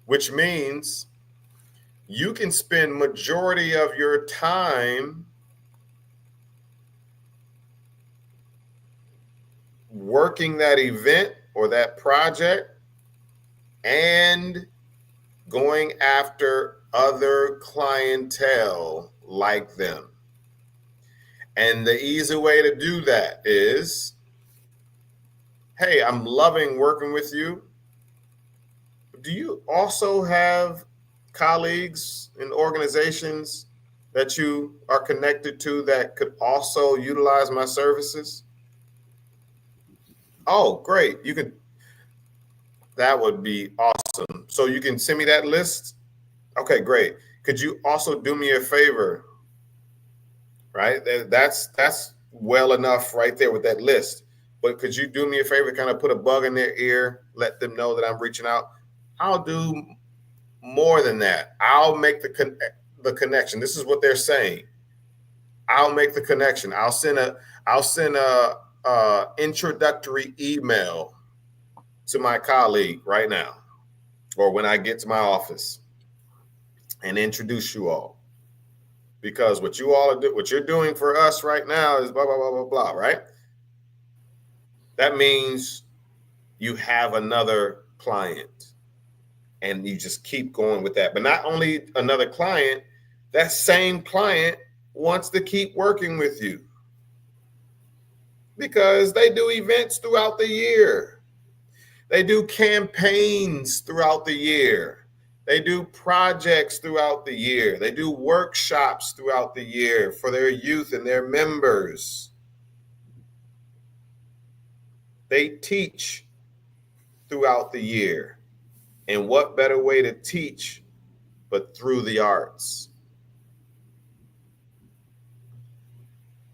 which means you can spend majority of your time working that event or that project and going after other clientele like them. And the easy way to do that is, hey, I'm loving working with you. Do you also have colleagues in organizations that you are connected to that could also utilize my services? Oh, great. That would be awesome. So you can send me that list. Okay, great. Could you also do me a favor? Right? That's well enough right there with that list. But could you do me a favor, kind of put a bug in their ear, let them know that I'm reaching out? I'll do more than that. I'll make the connection. This is what they're saying. I'll make the connection. I'll send a introductory email to my colleague right now, or when I get to my office, and introduce you all. Because what you're doing for us right now is blah, blah, blah, blah, blah, right? That means you have another client and you just keep going with that. But not only another client, that same client wants to keep working with you because they do events throughout the year. They do campaigns throughout the year. They do projects throughout the year. They do workshops throughout the year for their youth and their members. They teach throughout the year. And what better way to teach but through the arts?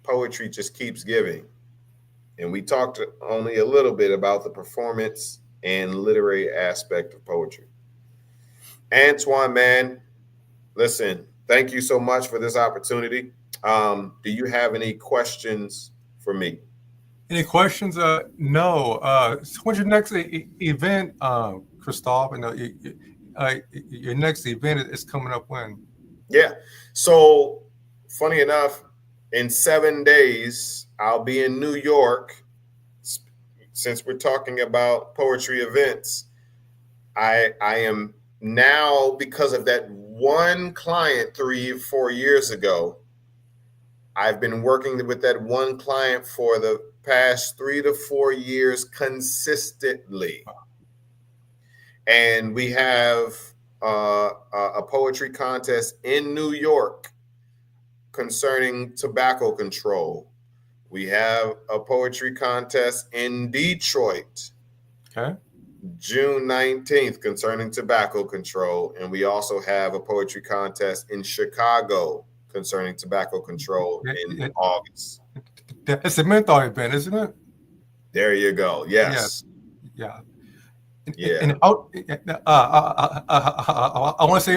Poetry just keeps giving. And we talked only a little bit about the performance and literary aspect of poetry. Antoine, man, listen, thank you so much for this opportunity. Do you have any questions for me? Any questions? No. So when's your next event, Christophe? Your next event is coming up when? Yeah. So funny enough, in 7 days, I'll be in New York. Since we're talking about poetry events, I am now, because of that one client 3-4 years ago, I've been working with that one client for the past 3 to 4 years consistently. And we have a poetry contest in New York concerning tobacco control. We have a poetry contest in Detroit, okay, June 19th concerning tobacco control. And we also have a poetry contest in Chicago concerning tobacco control in August. That's a menthol event, isn't it? There you go. Yes. Yeah. Yeah. And I want to say,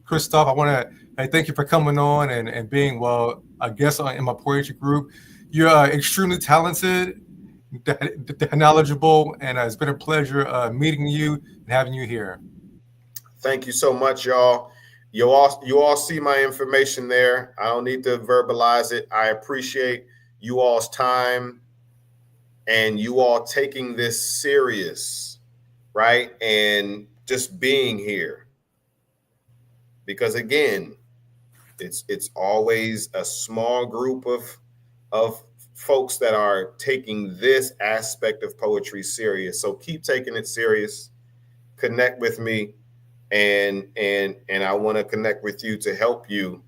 Christophe, I want to thank you for coming on and being, I guess, in my poetry group. You're extremely talented, knowledgeable, and it's been a pleasure meeting you and having you here. Thank you so much, y'all. You all see my information there. I don't need to verbalize it. I appreciate you all's time and you all taking this serious, right? And just being here. Because again, it's always a small group of folks that are taking this aspect of poetry serious. So keep taking it serious. Connect with me, and I want to connect with you to help you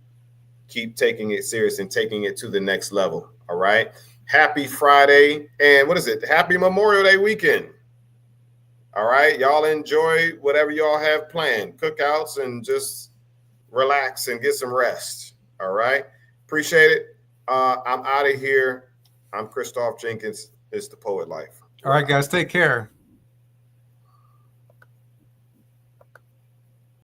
keep taking it serious and taking it to the next level. All right. Happy Friday. And what is it? Happy Memorial Day weekend. All right. Y'all enjoy whatever y'all have planned, cookouts, and just relax and get some rest. All right. Appreciate it. I'm out of here. I'm Christoph Jenkins. It's the Poet Life. All right, guys. Take care.